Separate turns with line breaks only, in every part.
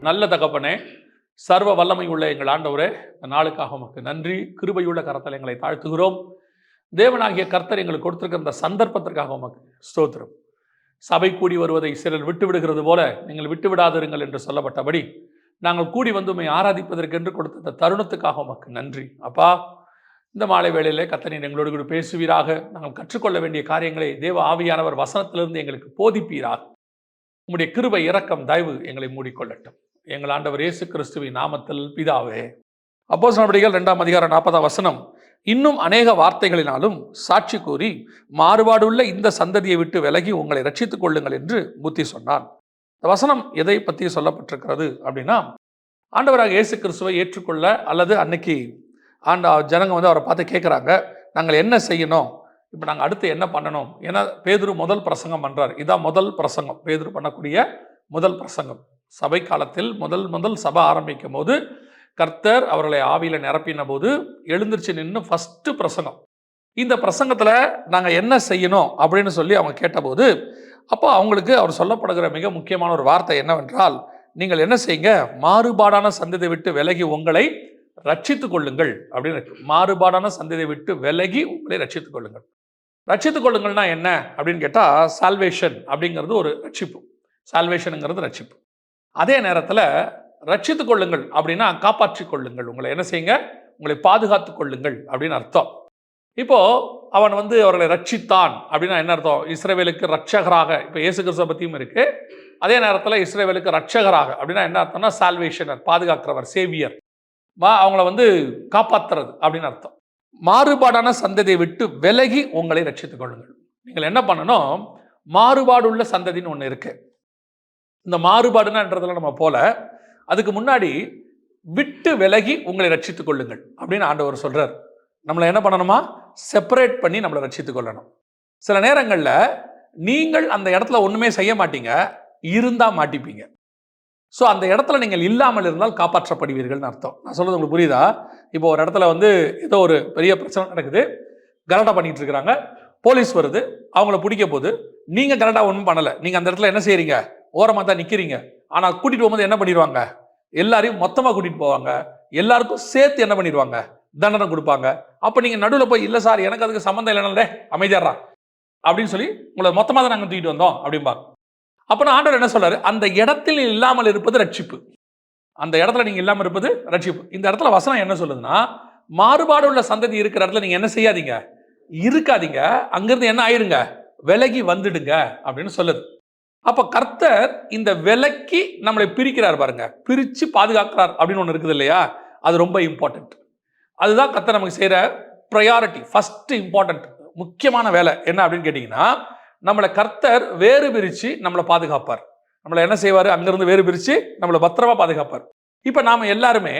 நல்ல தகப்பனே, சர்வ வல்லமை உள்ள எங்கள் ஆண்டவரே, இந்த நாளுக்காக உமக்கு நன்றி. கிருபையுள்ள கரத்தில் எங்களை தாழ்த்துகிறோம். தேவனாகிய கர்த்தர் எங்களுக்கு கொடுத்திருக்கிற இந்த சந்தர்ப்பத்திற்காக உமக்கு ஸ்தோத்திரம். சபை கூடி வருவதை சிலர் விட்டு விடுகிறது போல நீங்கள் விட்டு விடாதிருங்கள் என்று சொல்லப்பட்டபடி நாங்கள் கூடி வந்து உம்மை ஆராதிப்பதற்கென்று கொடுத்த இந்த தருணத்துக்காக உமக்கு நன்றி. அப்பா, இந்த மாலை வேளையிலே கர்த்தர் எங்களோடு கூட பேசுவீராக. நாங்கள் கற்றுக்கொள்ள வேண்டிய காரியங்களை தேவ ஆவியானவர் வசனத்திலிருந்து எங்களுக்கு போதிப்பீராக. உம்முடைய கிருபை, இரக்கம், தயவு எங்களை மூடிக்கொள்ளட்டும். எங்கள் ஆண்டவர் இயேசு கிறிஸ்துவின் நாமத்தில் பிதாவே. அப்போஸ்தலர் நடவடிக்கைகள் 2ஆம் அதிகாரம் 40ஆம் வசனம். இன்னும் அநேக வார்த்தைகளினாலும் சாட்சி கூறி மாறுபாடுள்ள இந்த சந்ததியை விட்டு விலகி உங்களை ரட்சித்துக் கொள்ளுங்கள் என்று புத்தி சொன்னான். இந்த வசனம் எதை பற்றி சொல்லப்பட்டிருக்கிறது அப்படின்னா, ஆண்டவராக இயேசு கிறிஸ்துவை ஏற்றுக்கொள்ள அல்லது அன்னைக்கு ஜனங்க அவரை பார்த்து கேட்குறாங்க, நாங்கள் என்ன செய்யணும், இப்போ நாங்கள் அடுத்து என்ன பண்ணணும். ஏன்னா பேதுரு முதல் பிரசங்கம் பண்ணுறார். இதான் முதல் பிரசங்கம், பேதுரு பண்ணக்கூடிய முதல் பிரசங்கம். சபை காலத்தில் முதல் சபை ஆரம்பிக்கும் போது கர்த்தர் அவர்களை ஆவியில் நிரப்பின போது எழுந்திருச்சு நின்று ஃபஸ்ட்டு பிரசங்கம். இந்த பிரசங்கத்தில் நாங்கள் என்ன செய்யணும் அப்படின்னு சொல்லி அவங்க கேட்டபோது, அப்போ அவங்களுக்கு அவர் சொல்லப்படுகிற மிக முக்கியமான ஒரு வார்த்தை என்னவென்றால், நீங்கள் என்ன செய்யுங்க, மாறுபாடான சந்ததியை விட்டு விலகி உங்களை ரட்சித்துக் கொள்ளுங்கள் அப்படின்னு இருக்கு. மாறுபாடான சந்ததியை விட்டு விலகி உங்களை ரட்சித்துக் கொள்ளுங்கள். ரட்சித்துக் கொள்ளுங்கள்னா என்ன அப்படின்னு கேட்டால், சால்வேஷன் அப்படிங்கிறது ஒரு ரட்சிப்பு. சால்வேஷனுங்கிறது ரட்சிப்பு. அதே நேரத்தில் ரட்சித்துக் கொள்ளுங்கள் அப்படின்னா காப்பாற்றிக் கொள்ளுங்கள், உங்களை என்ன செய்யுங்க, உங்களை பாதுகாத்துக் கொள்ளுங்கள் அப்படின்னு அர்த்தம். இப்போ அவன் அவர்களை ரட்சித்தான் அப்படின்னா என்ன அர்த்தம்? இஸ்ரவேலுக்கு ரட்சகராக, இப்போ இயேசு கிறிஸ்துவை பற்றியும் இருக்கு. அதே நேரத்தில் இஸ்ரவேலுக்கு ரட்சகராக அப்படின்னா என்ன அர்த்தம்னா சால்வேஷனர், பாதுகாக்கிறவர், சேவியர், அவங்கள காப்பாற்றுறது அப்படின்னு அர்த்தம். மாறுபாடான சந்ததியை விட்டு விலகி உங்களை ரட்சித்துக் கொள்ளுங்கள். நீங்கள் என்ன பண்ணணும், மாறுபாடுள்ள சந்ததின்னு ஒன்று இருக்கு. இந்த மாறுபாடுன்றதுல நம்ம போல அதுக்கு முன்னாடி விட்டு விலகி உங்களை ரட்சித்துக் கொள்ளுங்கள் அப்படின்னு ஆண்டவர் சொல்றார். நம்மளை என்ன பண்ணணுமா, செப்பரேட் பண்ணி நம்மளை ரட்சித்துக் கொள்ளணும். சில நேரங்களில் நீங்கள் அந்த இடத்துல ஒன்றுமே செய்ய மாட்டீங்க, இருந்தால் மாட்டிப்பீங்க. ஸோ அந்த இடத்துல நீங்கள் இல்லாமல் இருந்தால் காப்பாற்றப்படுவீர்கள்னு அர்த்தம். நான் சொல்றது உங்களுக்கு புரியுதா? இப்போ ஒரு இடத்துல ஏதோ ஒரு பெரிய பிரச்சனை நடக்குது, கரெக்டாக பண்ணிட்டு இருக்கிறாங்க, போலீஸ் வருது, அவங்கள பிடிக்க போது நீங்கள் கரெக்டாக ஒன்றும் பண்ணலை, நீங்கள் அந்த இடத்துல என்ன செய்கிறீங்க, ஓரமாக தான் நிற்கிறீங்க. ஆனால் கூட்டிகிட்டு போகும்போது என்ன பண்ணிடுவாங்க, எல்லாரையும் மொத்தமாக கூட்டிகிட்டு போவாங்க, எல்லாருக்கும் சேர்த்து என்ன பண்ணிடுவாங்க, தண்டனை கொடுப்பாங்க. அப்போ நீங்கள் நடுவில் போய், இல்லை சார் எனக்கு அதுக்கு சம்மந்தம் இல்லைனாலே அமைதியாரா அப்படின்னு சொல்லி உங்களை மொத்தமாக தான் நாங்கள் தூக்கிட்டு வந்தோம் அப்படிம்பாங்க. அப்போ ஆண்டவர் என்ன சொல்றாரு, அந்த இடத்தில் இல்லாமல் இருப்பது ரட்சிப்பு. அந்த இடத்துல நீங்கள் இல்லாமல் இருப்பது ரட்சிப்பு. இந்த இடத்துல வசனம் என்ன சொல்லுதுன்னா, மாறுபாடு உள்ள சந்ததி இருக்கிற இடத்துல நீங்கள் என்ன செய்யாதீங்க, இருக்காதீங்க, அங்கிருந்து என்ன ஆயிருங்க, விலகி வந்துடுங்க அப்படின்னு சொல்லுது. அப்போ கர்த்தர் இந்த விலக்கி நம்மளை பிரிக்கிறார் பாருங்க, பிரித்து பாதுகாக்கிறார் அப்படின்னு ஒன்று இருக்குது இல்லையா, அது ரொம்ப இம்பார்ட்டன்ட். அதுதான் கர்த்தர் நமக்கு செய்கிற ப்ரையாரிட்டி, ஃபர்ஸ்ட் இம்பார்ட்டன்ட், முக்கியமான வேலை என்ன அப்படின்னு கேட்டிங்கன்னா, நம்மளை கர்த்தர் வேறு பிரித்து நம்மளை பாதுகாப்பார். நம்மளை என்ன செய்வார், அங்கிருந்து வேறு பிரித்து நம்மளை பத்திரமா பாதுகாப்பார். இப்போ நாம் எல்லாருமே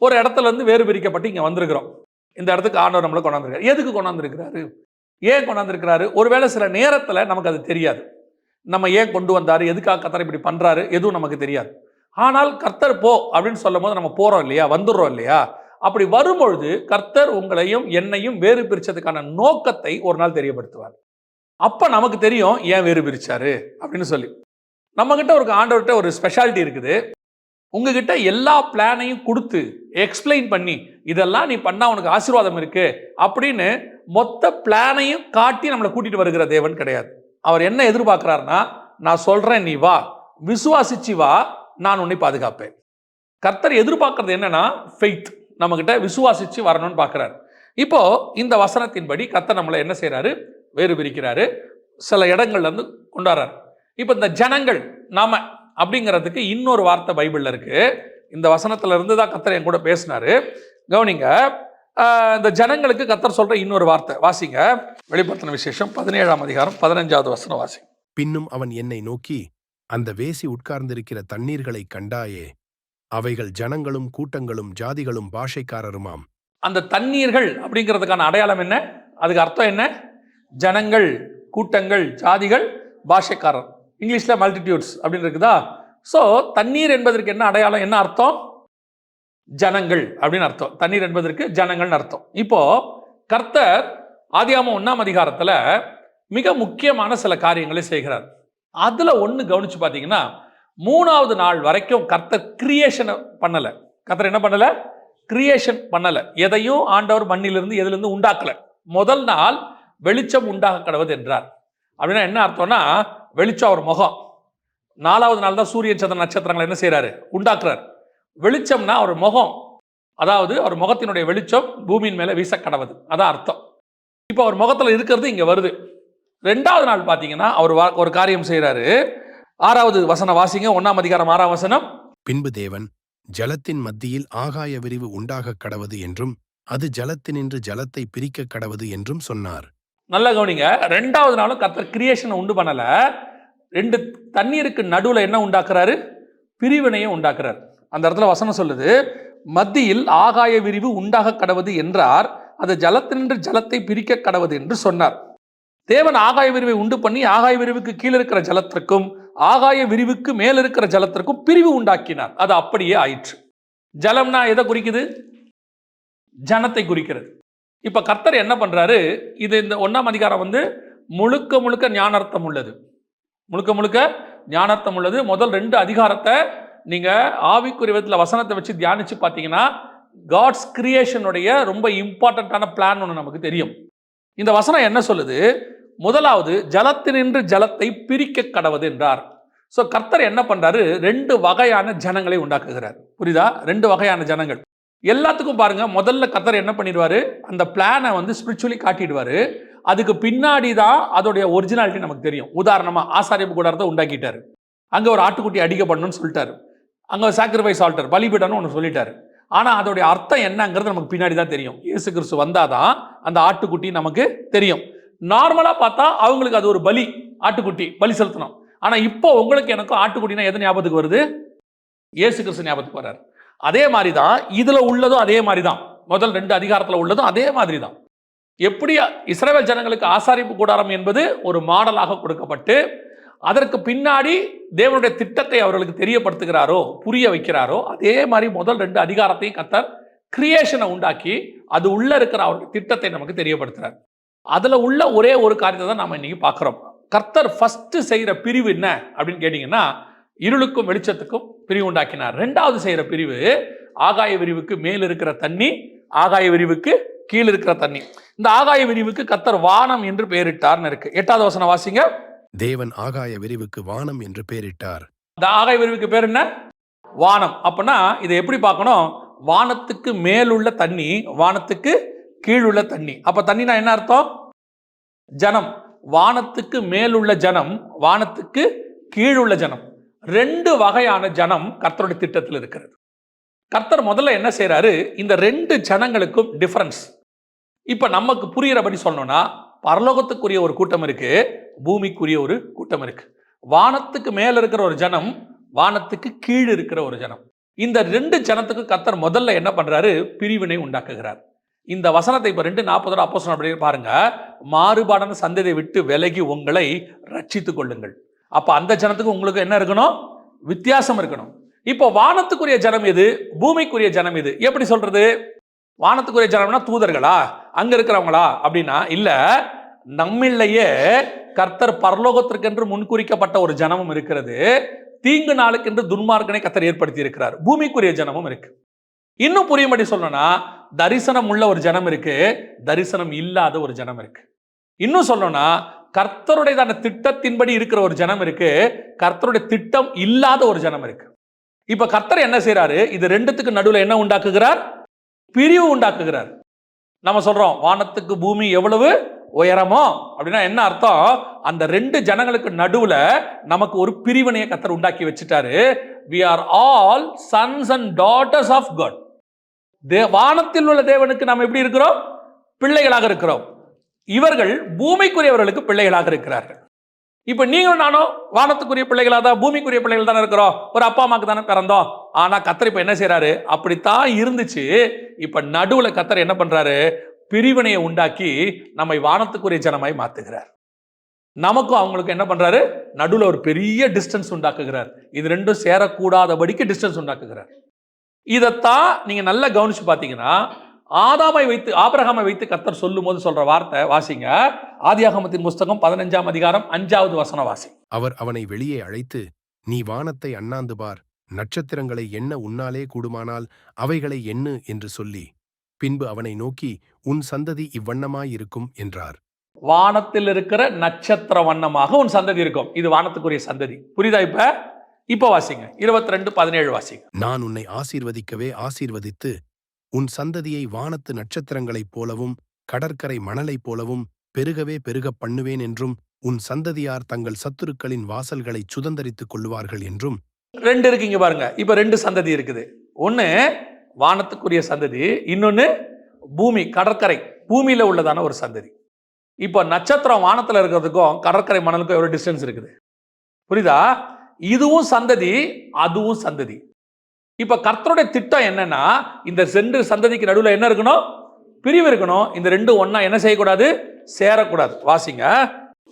ஒரு இடத்துல இருந்து வேறு பிரிக்கப்பட்டு இங்கே வந்திருக்கிறோம். இந்த இடத்துக்கு ஆண்டவர் நம்மளை கொண்டாந்துருக்காரு. எதுக்கு கொண்டாந்துருக்கிறாரு, ஏன் கொண்டாந்துருக்கிறாரு? ஒருவேளை சில நேரத்தில் நமக்கு அது தெரியாது, நம்ம ஏன் கொண்டு வந்தார், எதுக்காக கர்த்தர் இப்படி பண்ணுறாரு, எதுவும் நமக்கு தெரியாது. ஆனால் கர்த்தர் போ அப்படின்னு சொல்லும் போது நம்ம போகிறோம் இல்லையா, வந்துடுறோம் இல்லையா. அப்படி வரும்பொழுது கர்த்தர் உங்களையும் என்னையும் வேறு பிரிச்சதுக்கான நோக்கத்தை ஒரு நாள் தெரியப்படுத்துவார். அப்போ நமக்கு தெரியும் ஏன் வேறு பிரிச்சாரு அப்படின்னு சொல்லி. நம்மகிட்ட ஒரு ஆண்டவர்கிட்ட ஒரு ஸ்பெஷாலிட்டி இருக்குது. உங்ககிட்ட எல்லா பிளானையும் கொடுத்து எக்ஸ்பிளைன் பண்ணி, இதெல்லாம் நீ பண்ணா உனக்கு ஆசீர்வாதம் இருக்கு அப்படின்னு மொத்த பிளானையும் காட்டி நம்மளை கூட்டிட்டு வருகிற தேவன் கிடையாது. அவர் என்ன எதிர்பார்க்கிறாருன்னா, நான் சொல்றேன் நீ வா, விசுவாசிச்சு வா, நான் உன்னை பாதுகாப்பேன். கர்த்தர் எதிர்பார்க்கறது என்னன்னா ஃபெய்த், நம்ம கிட்ட விசுவாசிச்சு வரணும்னு பார்க்கிறார். இப்போ இந்த வசனத்தின்படி கர்த்தர் நம்மளை என்ன செய்யறாரு, வேறு பிரிக்கிறாரு, சில இடங்கள்ல இருந்து கொண்டாடுறாரு. இப்போ இந்த ஜனங்கள் நாம அப்படிங்கிறதுக்கு இன்னொரு வார்த்தை பைபிள்ல இருக்கு. இந்த வசனத்துல இருந்து தான் கர்த்தர் என் கூட பேசினாரு. கவனிங்க, இந்த ஜனங்களுக்கு கர்த்தர் சொல்ற இன்னொரு வார்த்தை வாசிங்க. வெளிப்படுத்தின விசேஷம் 17ஆம் அதிகாரம் 15வது வசனம் வாசி.
பின்னும் அவன் என்னை நோக்கி, அந்த வேசி உட்கார்ந்திருக்கிற தண்ணீர்களை கண்டாயே, அவைகள் ஜனங்களும் கூட்டங்களும் ஜாதிகளும் பாஷைக்காரருமாம். அந்த
தண்ணீர்கள் அப்படிங்கிறதுக்கான அடையாளம் என்ன, அதுக்கு அர்த்தம் என்ன? ஜனங்கள், கூட்டங்கள், ஜாதிகள், பாஷைக்காரர். இங்கிலீஷ்ல மல்டிடியூட்ஸ் அப்படின்னு இருக்குதா. ஸோ தண்ணீர் என்பதற்கு என்ன அடையாளம், என்ன அர்த்தம்? ஜனங்கள் அப்படின்னு அர்த்தம். தண்ணீர் என்பதற்கு ஜனங்கள்னு அர்த்தம். இப்போ கர்த்தர் ஆதியாகமம் 1ஆம் அதிகாரத்தில் மிக முக்கியமான சில காரியங்களை செய்கிறார். அதில் ஒன்று கவனிச்சு பார்த்தீங்கன்னா, 3வது நாள் வரைக்கும் கர்த்தர் கிரியேஷன் பண்ணல. கர்த்தர் என்ன பண்ணல? கிரியேஷன் பண்ணல. எதையும் ஆண்டவர் மண்ணிலிருந்து எதிலிருந்து உண்டாக்கல. முதல் நாள் வெளிச்சம் உண்டாக கடவுது என்றார். அப்படின்னா என்ன அர்த்தம்னா, வெளிச்சம் அவர் முகம். 4வது நாள் தான் சூரியன் சந்திரன் நட்சத்திரங்களை என்ன செய்யறாரு? உண்டாக்குறார். வெளிச்சம்னா அவர் முகம், அதாவது அவர் முகத்தினுடைய வெளிச்சம் பூமியின் மேல வீச கடவுது, அதான் அர்த்தம். இப்போ அவர் முகத்துல இருக்கிறது இங்க வருது. 2வது நாள் பாத்தீங்கன்னா அவர் ஒரு காரியம் செய்யறாரு. 6வது வசனம் வாசிங்க. 1ஆம் அதிகாரம் 6ஆம் வசனம்.
பின்பு தேவன் ஜலத்தின் மத்தியில் ஆகாய விரிவு உண்டாகக் கடவது என்றும் அது ஜலத்தினின்று ஜலத்தை பிரிக்கக் கடவது என்றும் சொன்னார்.
நல்ல கவனிங்க. 2வது நாளும் கர்த்தர் கிரியேஷனை உண்டு பண்ணல. 2 தண்ணீருக்கு நடுவுல என்ன உண்டாக்குறாரு? பிரிவினையை உண்டாக்குறாரு. அந்த இடத்துல வசனம் சொல்லுது, மத்தியில் ஆகாய விரிவு உண்டாக கடவது என்றார், அது ஜலத்தினின்று ஜலத்தை பிரிக்க கடவது என்று சொன்னார். தேவன் ஆகாய விரிவை உண்டு பண்ணி ஆகாய விரிவுக்கு கீழே இருக்கிற ஜலத்திற்கும் ஆகாய விரிவுக்கு மேல் இருக்கிற ஜலத்திற்கும் பிரிவு உண்டாக்கினார். அது அப்படியே ஆயிற்று. ஜலம்னா எதை குறிக்குது? ஜனத்தை குறிக்கிறது. இப்ப கர்த்தர் என்ன பண்றாரு? இது இந்த 1ஆம் அதிகாரம் முழுக்க முழுக்க ஞானார்த்தம் உள்ளது. முழுக்க முழுக்க ஞானார்த்தம் உள்ளது. முதல் 2 அதிகாரத்தை நீங்க ஆவிக்குரிய விதத்தில் வசனத்தை வச்சு தியானிச்சு பார்த்தீங்கன்னா காட்ஸ் கிரியேஷனுடைய ரொம்ப இம்பார்ட்டன்டான பிளான் ஒன்று நமக்கு தெரியும். இந்த வசனம் என்ன சொல்லுது? முதலாவது ஜலத்தினின்று ஜலத்தை பிரிக்க கடவது என்றார். ஸோ கர்த்தர் என்ன பண்றாரு? 2 வகையான ஜனங்களை உண்டாக்குகிறார். புரியுதா? 2 வகையான ஜனங்கள். எல்லாத்துக்கும் பாருங்க, முதல்ல கர்த்தர் என்ன பண்ணிடுவாரு? அந்த பிளானை ஸ்பிரிச்சுவலி காட்டிடுவாரு. அதுக்கு பின்னாடி தான் அதோடைய ஒரிஜினாலிட்டி நமக்கு தெரியும். உதாரணமா ஆசாரியப்பு கூடாரத்தை உண்டாக்கிட்டாரு. அங்க ஒரு ஆட்டுக்குட்டி அடிக்கப்படணும்னு சொல்லிட்டாரு. அங்க சாக்ரிஃபைஸ் ஆல்டர் பலிபீடம்னு ஒன்று சொல்லிட்டாரு. ஆனா அதோடைய அர்த்தம் என்னங்கிறது நமக்கு பின்னாடி தான் தெரியும். இயேசு கிறிஸ்து வந்தாதான் அந்த ஆட்டுக்குட்டி நமக்கு தெரியும். நார்மலா பார்த்தா அவங்களுக்கு அது ஒரு பலி, ஆட்டுக்குட்டி பலி செலுத்தணும். ஆனா இப்போ உங்களுக்கு எனக்கும் ஆட்டுக்குட்டினா எது ஞாபகத்துக்கு வருது? இயேசு கிறிஸ்து ஞாபகத்துக்கு வர்றாரு. அதே மாதிரி தான் இதுல உள்ளதும் அதே மாதிரி தான். முதல் 2 அதிகாரத்தில் உள்ளதும் அதே மாதிரி தான். எப்படி இஸ்ரவேல் ஜனங்களுக்கு ஆசாரிப்பு கூடாரம் என்பது ஒரு மாடலாக கொடுக்கப்பட்டு அதற்கு பின்னாடி தேவனுடைய திட்டத்தை அவர்களுக்கு தெரியப்படுத்துகிறாரோ, புரிய வைக்கிறாரோ, அதே மாதிரி முதல் 2 அதிகாரத்தையும் கர்த்தர் கிரியேஷனை உண்டாக்கி அது உள்ள இருக்கிற அவருடைய திட்டத்தை நமக்கு தெரியப்படுத்துறார். அதுல உள்ள ஒரே ஒரு காரியத்தை தான் நாம இன்னைக்கு பார்க்கிறோம். கர்த்தர் ஃபர்ஸ்ட் செய்யற பிரிவு என்ன அப்படின்னு கேட்டீங்கன்னா, இருளுக்கும் வெளிச்சத்துக்கும் பிரிவு உண்டாக்கினார். 2வது செய்யற பிரிவு ஆகாய விரிவுக்கு மேல் இருக்கிற தண்ணி, ஆகாய விரிவுக்கு கீழ் இருக்கிற தண்ணி. இந்த ஆகாய விரிவுக்கு கர்த்தர் வானம் என்று பெயரிட்டார்னு இருக்கு. 8வது வசனம் வாசிங்க.
தேவன் ஆகாய விரிவுக்கு வானம் என்று பெயரிட்டார்.
இந்த ஆகாய விரிவுக்கு பேர் என்ன? வானம். அப்பனா இதை எப்படி பார்க்கணும்? வானத்துக்கு மேலுள்ள தண்ணி, வானத்துக்கு கீழுள்ள தண்ணி. அப்ப தண்ணினா என்ன அர்த்தம்? ஜனம். வானத்துக்கு மேலுள்ள ஜனம், வானத்துக்கு கீழுள்ள ஜனம். 2 வகையான ஜனம் கர்த்தருடைய திட்டத்தில் இருக்கிறது. கர்த்தர் முதல்ல என்ன செய்யறாரு? இந்த 2 ஜனங்களுக்கும் டிஃபரன்ஸ் இப்ப நமக்கு புரிகிறபடி சொல்லணும்னா, பரலோகத்துக்குரிய ஒரு கூட்டம் இருக்கு, பூமிக்குரிய ஒரு கூட்டம் இருக்கு. வானத்துக்கு மேல இருக்கிற ஒரு ஜனம், வானத்துக்கு கீழ் இருக்கிற ஒரு ஜனம். இந்த 2 ஜனத்துக்கு கர்த்தர் முதல்ல என்ன பண்றாரு? பிரிவினை உண்டாக்குகிறார். இந்த வசனத்தை இப்ப 2:40 அப்போஸ்தலர் பாருங்க. மாறுபாடான சந்ததியை விட்டு விலகி உங்களை ரட்சித்துக் கொள்ளுங்கள். அப்ப அந்த ஜனத்துக்கு உங்களுக்கு என்ன இருக்கணும்? வித்தியாசம் இருக்கணும். இப்போ வானத்துக்குரிய ஜனம் எது, பூமிக்குரிய ஜனம் எது? எப்படி சொல்றது? வானத்துக்குரிய ஜனம்னா தூதர்களா, அங்க இருக்கிறவங்களா அப்படின்னா இல்ல. நம்மிலேயே கர்த்தர் பரலோகத்திற்கென்று முன்குறிக்கப்பட்ட ஒரு ஜனமும் இருக்கிறது. தீங்கு நாளுக்கென்று துன்மார்க்கனை கர்த்தர் ஏற்படுத்தி இருக்கிறார். பூமிக்குரிய ஜனமும் இருக்கு. இன்னும் புரியும்படி சொல்லணும்னா, தரிசனம் உள்ள ஒரு ஜனம் இருக்கு, தரிசனம் இல்லாத ஒரு ஜனம் இருக்கு. இன்னும் சொல்லணும்னா, கர்த்தருடைய திட்டத்தின்படி இருக்கிற ஒரு ஜனம் இருக்கு, கர்த்தருடைய திட்டம் இல்லாத ஒரு ஜனம் இருக்கு. இப்ப கர்த்தர் என்ன செய்யறாரு? இது 2த்துக்கு நடுவில் என்ன உண்டாக்குகிறார்? பிரிவு உண்டாக்குகிறார். நம்ம சொல்றோம் வானத்துக்கு பூமி எவ்வளவு உயரமோ அப்படின்னா என்ன அர்த்தம்? அந்த 2 ஜனங்களுக்கு நடுவுல நமக்கு ஒரு பிரிவினையை கர்த்தர் உண்டாக்கி வச்சுட்டாரு. We are all sons and daughters of God. வானத்தில் உள்ள தேவனுக்கு நாம் எப்படி இருக்கிறோம்? பிள்ளைகளாக இருக்கிறோம். இவர்கள் பூமிக்குரியவர்களுக்கு பிள்ளைகளாக இருக்கிறார்கள். இப்ப நீங்களும் நானும் வானத்துக்குரிய பிள்ளைகளாக தான், பூமிக்குரிய பிள்ளைகள் தானே இருக்கிறோம். ஒரு அப்பா அம்மாக்கு தானே பிறந்தோம். ஆனா கர்த்தர் இப்ப என்ன செய்யறாரு? அப்படித்தான் இருந்துச்சு. இப்ப நடுவுல கர்த்தர் என்ன பண்றாரு? பிரிவினையை உண்டாக்கி நம்மை வானத்துக்குரிய ஜனமாய் மாத்துகிறார். நமக்கும் அவங்களுக்கு என்ன பண்றாரு? நடுவுல ஒரு பெரிய டிஸ்டன்ஸ் உண்டாக்குகிறார். இது 2 சேரக்கூடாதபடிக்கு டிஸ்டன்ஸ் உண்டாக்குகிறார். இதைத்தான் நீங்க நல்லா கவனிச்சு பாத்தீங்கன்னா, ஆதாமை வைத்து ஆபிரகாமை வைத்து கர்த்தர் சொல்லும் போது சொல்ற வார்த்தை வாசிங்க. ஆதியாகமத்தின் புஸ்தகம் 15ஆம் அதிகாரம் 5வது வசனம் வாசி.
அவர் அவனை வெளியே அழைத்து நீ வானத்தை அண்ணாந்து பார், நட்சத்திரங்களை எண்ண உன்னாலே கூடுமானால் அவைகளை எண்ணு என்று சொல்லி, பின்பு அவனை நோக்கி, உன் சந்ததி இவ்வண்ணமாயிருக்கும் என்றார்.
வானத்தில் இருக்கிற நட்சத்திர வண்ணமாக உன் சந்ததி இருக்கும். இது வானத்துக்குரிய சந்ததி. புரியுதா? இப்ப வாசிங்க 22:17 வாசிங்க.
நான் உன்னை ஆசீர்வதிக்கவே ஆசீர்வதித்து உன் சந்ததியை வானத்து நட்சத்திரங்களைப் போலவும் கடற்கரை மணலைப் போலவும் பெருகவே பெருகப் பண்ணுவேன் என்றும் உன் சந்ததியார் தங்கள் சத்துருக்களின் வாசல்களைச் சுதந்தரித்துக் கொள்ளுவார்கள் என்றும்.
2 இருக்குங்க பாருங்க. இப்ப 2 சந்ததி இருக்குது. ஒன்னு வானத்துக்குரிய சந்ததி, இன்னொன்னு பூமி கடற்கரை பூமியில உள்ளதான ஒரு சந்ததி. இப்போ நட்சத்திரம் வானத்துல இருக்கிறதுக்கும் கடற்கரை மணலுக்கும் எவ்வளவு டிஸ்டன்ஸ் இருக்குது? புரியுதா? இதுவும் சந்ததி, அதுவும் சந்ததி. இப்ப கர்த்தருடைய திட்டம் என்னன்னா, இந்த 2 சந்ததிக்கு நடுவில் என்ன இருக்கணும்? பிரிவு இருக்கணும். இந்த 2 ஒண்ணா என்ன செய்யக்கூடாது? சேரக்கூடாது. வாசிங்க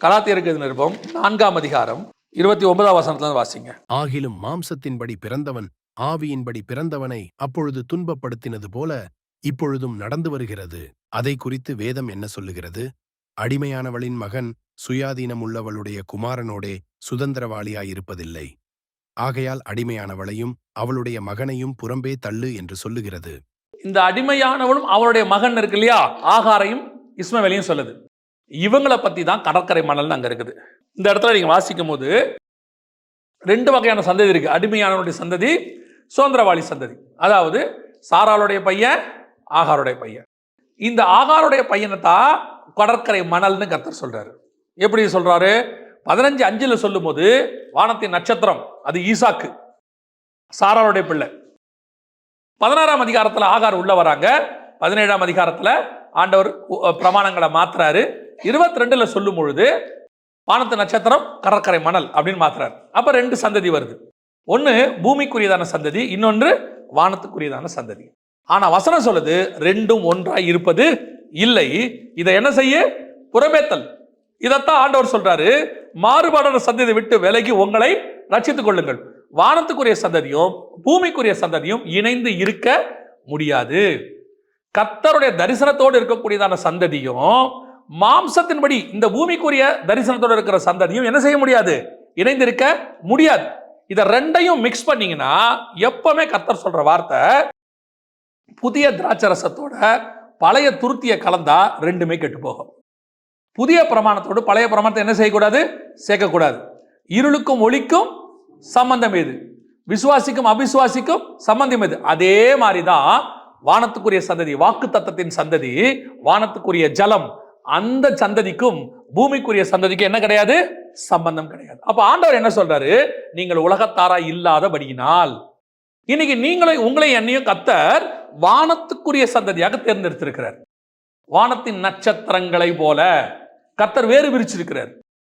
கலாத்தியருக்கு நிருபம் 4ஆம் அதிகாரம் 29ஆம் வசனத்துல வாசிங்க.
ஆகிலும் மாம்சத்தின்படி பிறந்தவன் ஆவியின்படி பிறந்தவனை அப்பொழுது துன்பப்படுத்தினது போல இப்பொழுதும் நடந்து வருகிறது. அதை குறித்து வேதம் என்ன சொல்லுகிறது? அடிமையானவளின் மகன் சுயாதீனம் உள்ளவளுடைய குமாரனோடே சுதந்திரவாளியாயிருப்பதில்லை. ஆகையால் அடிமையானவளையும் அவளுடைய மகனையும் புறம்பே தள்ளு என்று சொல்லுகிறது.
இந்த அடிமையானவளும் அவருடைய மகன் இருக்கு இல்லையா, ஆகாரையும் இஸ்மவேலையும் சொல்லுது. இவங்களை பத்தி தான் கடற்கரை மணல் அங்க இருக்குது. இந்த இடத்துல நீங்க வாசிக்கும் போது 2 வகையான சந்ததி இருக்கு. அடிமையானவருடைய சந்ததி, சுதந்திரவாளி சந்ததி. அதாவது சாராளுடைய பையன், ஆகாருடைய பையன். இந்த ஆகாருடைய பையனை தான் கடற்கரை மணல்னு கர்த்தர் சொல்றாரு. எப்படி சொல்றாரு? 15:5 சொல்லும் போது வானத்தின் நட்சத்திரம் அது ஈசாக்கு, சாராளுடைய பிள்ளை. 16ஆம் அதிகாரத்தில் ஆகார் உள்ள வராங்க. 17ஆம் அதிகாரத்தில் ஆண்டவர் பிரமாணங்களை மாத்துறாரு. 22 சொல்லும் பொழுது வானத்து நட்சத்திரம் கடற்கரை மணல் அப்படின்னு மாத்துறாரு. அப்ப 2 சந்ததி வருது. ஒன்னு பூமிக்குரியதான சந்ததி, இன்னொன்று வானத்துக்குரியதான சந்ததி. ஆனா வசனம் சொல்லுது 2ம் ஒன்றாய் இருப்பது இல்லை. இதை என்ன செய்ய? புறமேத்தல். இதைத்தான் ஆண்டவர் சொல்றாரு, மாறுபாடான சந்ததியை விட்டு விலகி உங்களை ரட்சித்துக் கொள்ளுங்கள். வானத்துக்குரிய சந்ததியும் பூமிக்குரிய சந்ததியும் இணைந்து இருக்க முடியாது. கர்த்தருடைய தரிசனத்தோடு இருக்கக்கூடியதான சந்ததியும் மாம்சத்தின்படி இந்த பூமிக்குரிய தரிசனத்தோடு இருக்கிற சந்ததியும் என்ன செய்ய முடியாது? இணைந்திருக்க முடியாது. இதை 2ஐயும் மிக்ஸ் பண்ணீங்கன்னா எப்பவுமே கர்த்தர் சொல்ற வார்த்தை, புதிய திராட்சரசத்தோட பழைய துருத்திய கலந்தா 2மே கெட்டு போகும். புதிய பிரமாணத்தோடு பழைய பிரமாணத்தை என்ன செய்யக்கூடாது? சேர்க்கக்கூடாது. இருளுக்கும் ஒளிக்கும் சம்பந்தம் எது? விசுவாசிக்கும் அபிசுவாசிக்கும் சம்பந்தம் எது? அதே மாதிரிதான் வானத்துக்குரிய சந்ததி, வாக்கு தத்தத்தின் சந்ததி, வானத்துக்குரிய ஜலம், அந்த சந்ததிக்கும் பூமிக்குரிய சந்ததிக்கும் என்ன கிடையாது? சம்பந்தம் கிடையாது. அப்ப ஆண்டவர் என்ன சொல்றாரு? நீங்கள் உலகத்தாரா இல்லாதபடியினால் இன்னைக்கு நீங்களும் உங்களை என்னையும் கர்த்தர் வானத்துக்குரிய சந்ததியாக தேர்ந்தெடுத்திருக்கிறார். வானத்தின் நட்சத்திரங்களை போல கர்த்தர் வேறு பிரிச்சிருக்கிறார்.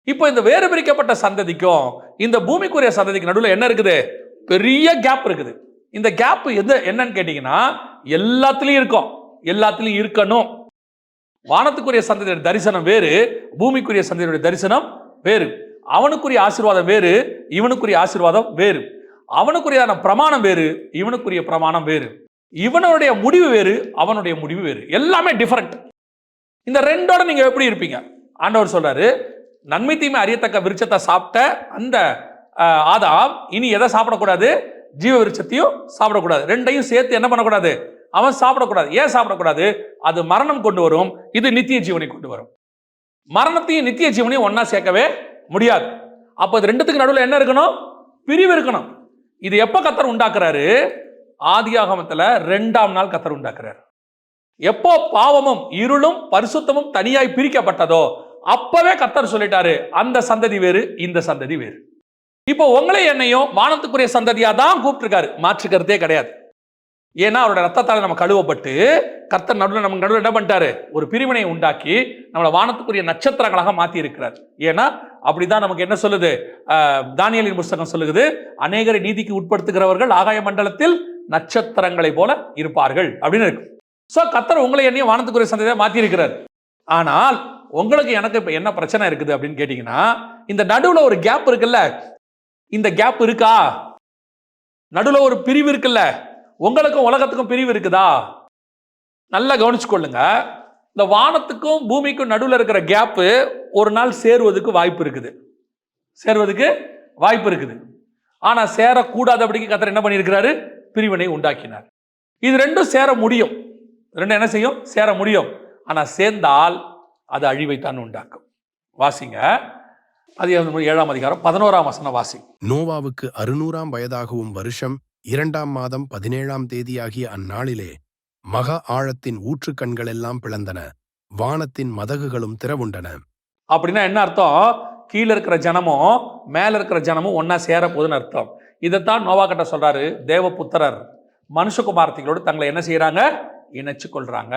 இப்போ இந்த வேறு பிரிக்கப்பட்ட சந்ததிக்கும் இந்த பூமிக்குரிய சந்ததிக்கு நடுவில் என்ன இருக்குது? பெரிய கேப் இருக்குது. இந்த கேப் எது என்னன்னு கேட்டீங்கன்னா, எல்லாத்துலயும் இருக்கும், எல்லாத்துலயும் இருக்கணும். வானத்துக்குரிய சந்ததியோட தரிசனம் வேறு, பூமிக்குரிய சந்ததியோட தரிசனம் வேறு. அவனுக்குரிய ஆசீர்வாதம் வேறு, இவனுக்குரிய ஆசீர்வாதம் வேறு. அவனுக்குரியான பிரமாணம் வேறு, இவனுக்குரிய பிரமாணம் வேறு. இவனுடைய முடிவு வேறு, அவனுடைய முடிவு வேறு. எல்லாமே டிஃபரெண்ட். இந்த 2ஓட நீங்க எப்படி இருப்பீங்க? ஆண்டவர் சொல்றாரு, நன்மை தீமை அறியத்தக்க விருட்சத்தை சாப்பிட்ட அந்த ஆதாம் இனி எதை சாப்பிடக்கூடாது? ஜீவ விருட்சத்தையும் சாப்பிடக்கூடாது. 2ஐயும் சேர்த்து என்ன பண்ணக்கூடாது? அவன் சாப்பிடக்கூடாது. ஏன் சாப்பிடக்கூடாது? அது மரணம் கொண்டு வரும், இது நித்திய ஜீவனை கொண்டு வரும். மரணத்தையும் நித்திய ஜீவனையும் ஒன்னா சேர்க்கவே முடியாது. அப்ப இது 2த்துக்கு நடுவில் என்ன இருக்கணும்? பிரிவு இருக்கணும். இது எப்ப கர்த்தர் உண்டாக்குறாரு? ஆதியாகமத்துல 2ஆம் நாள் கர்த்தர் உண்டாக்குறாரு. எப்போ பாவமும் இருளும் பரிசுத்தமும் தனியாய் பிரிக்கப்பட்டதோ அப்பவே கர்த்தர் சொல்லிட்டாரு, அந்த சந்ததி வேறு, இந்த சந்ததி வேறு. இப்போ உங்களை என்னையும் வானத்துக்குரிய சந்ததியா தான் கூப்பிட்டுருக்காரு, மாற்றுக்கிறதே கிடையாது. ஏன்னா அவரோட ரத்தத்தால் நம்ம கழுவப்பட்டு கர்த்தர் நடுவில் நம்ம நடுவில் என்ன பண்ணிட்டாரு? ஒரு பிரிவினை உண்டாக்கி நம்மளை வானத்துக்குரிய நட்சத்திரங்களாக மாற்றி இருக்கிறார். ஏன்னா அப்படிதான் நமக்கு என்ன சொல்லுது? தானியேலின் புத்தகம் சொல்லுது, அநேகரை நீதிக்கு உட்படுத்துகிறவர்கள் ஆகாய மண்டலத்தில் நட்சத்திரங்களை போல இருப்பார்கள் அப்படின்னு இருக்கு. சோ கர்த்தர் உங்களை என்னையும் வானத்துக்குரிய சந்ததியா மாற்றி இருக்கிறார். ஆனால் உங்களுக்கு எனக்கு இப்ப என்ன பிரச்சனை இருக்குது அப்படின்னு கேட்டீங்கன்னா, இந்த நடுவுல ஒரு கேப் இருக்குல்ல, இந்த கேப் இருக்கா? நடுவுல ஒரு பிரிவு இருக்குல்ல, உங்களுக்கும் உலகத்துக்கும் பிரிவு இருக்குதா? நல்லா கவனிச்சு கொள்ளுங்க. இந்த வானத்துக்கும் பூமிக்கும் நடுவில் இருக்கிற கேப்பு ஒரு நாள் சேருவதற்கு வாய்ப்பு இருக்குது. சேருவதற்கு வாய்ப்பு இருக்குது. ஆனா சேரக்கூடாதபடிக்கு கர்த்தர் என்ன பண்ணியிருக்கிறாரு? பிரிவினை உண்டாக்கினார். இது ரெண்டும் சேர முடியும். ரெண்டும் என்ன செய்யும்? சேர முடியும். ஆனா சேர்ந்தால் அது அழிவைத்தான் உண்டாக்கும். வாசிங்க. அது 7ஆம் அதிகாரம் 11ஆம் வசனம் வாசி.
நோவாவுக்கு 600ஆம் வயதாகவும் வருஷம் 2ஆம் மாதம் 17ஆம் தேதியாகிய அந்நாளிலே மகா ஆழத்தின் ஊற்றுக்கண்களெல்லாம் பிளந்தன, வானத்தின் மதகுகளும் திறவுண்டன.
அப்படின்னா என்ன அர்த்தம்? கீழே இருக்கிற ஜனமும் மேல இருக்கிற ஜனமும் ஒன்னா சேர போகுதுன்னு அர்த்தம். இதைத்தான் நோவா கிட்ட சொல்றாரு, தேவபுத்திரர் மனுஷகுமாரத்திகளோடு தங்களை என்ன செய்யறாங்க? இணைச்சு கொள்றாங்க.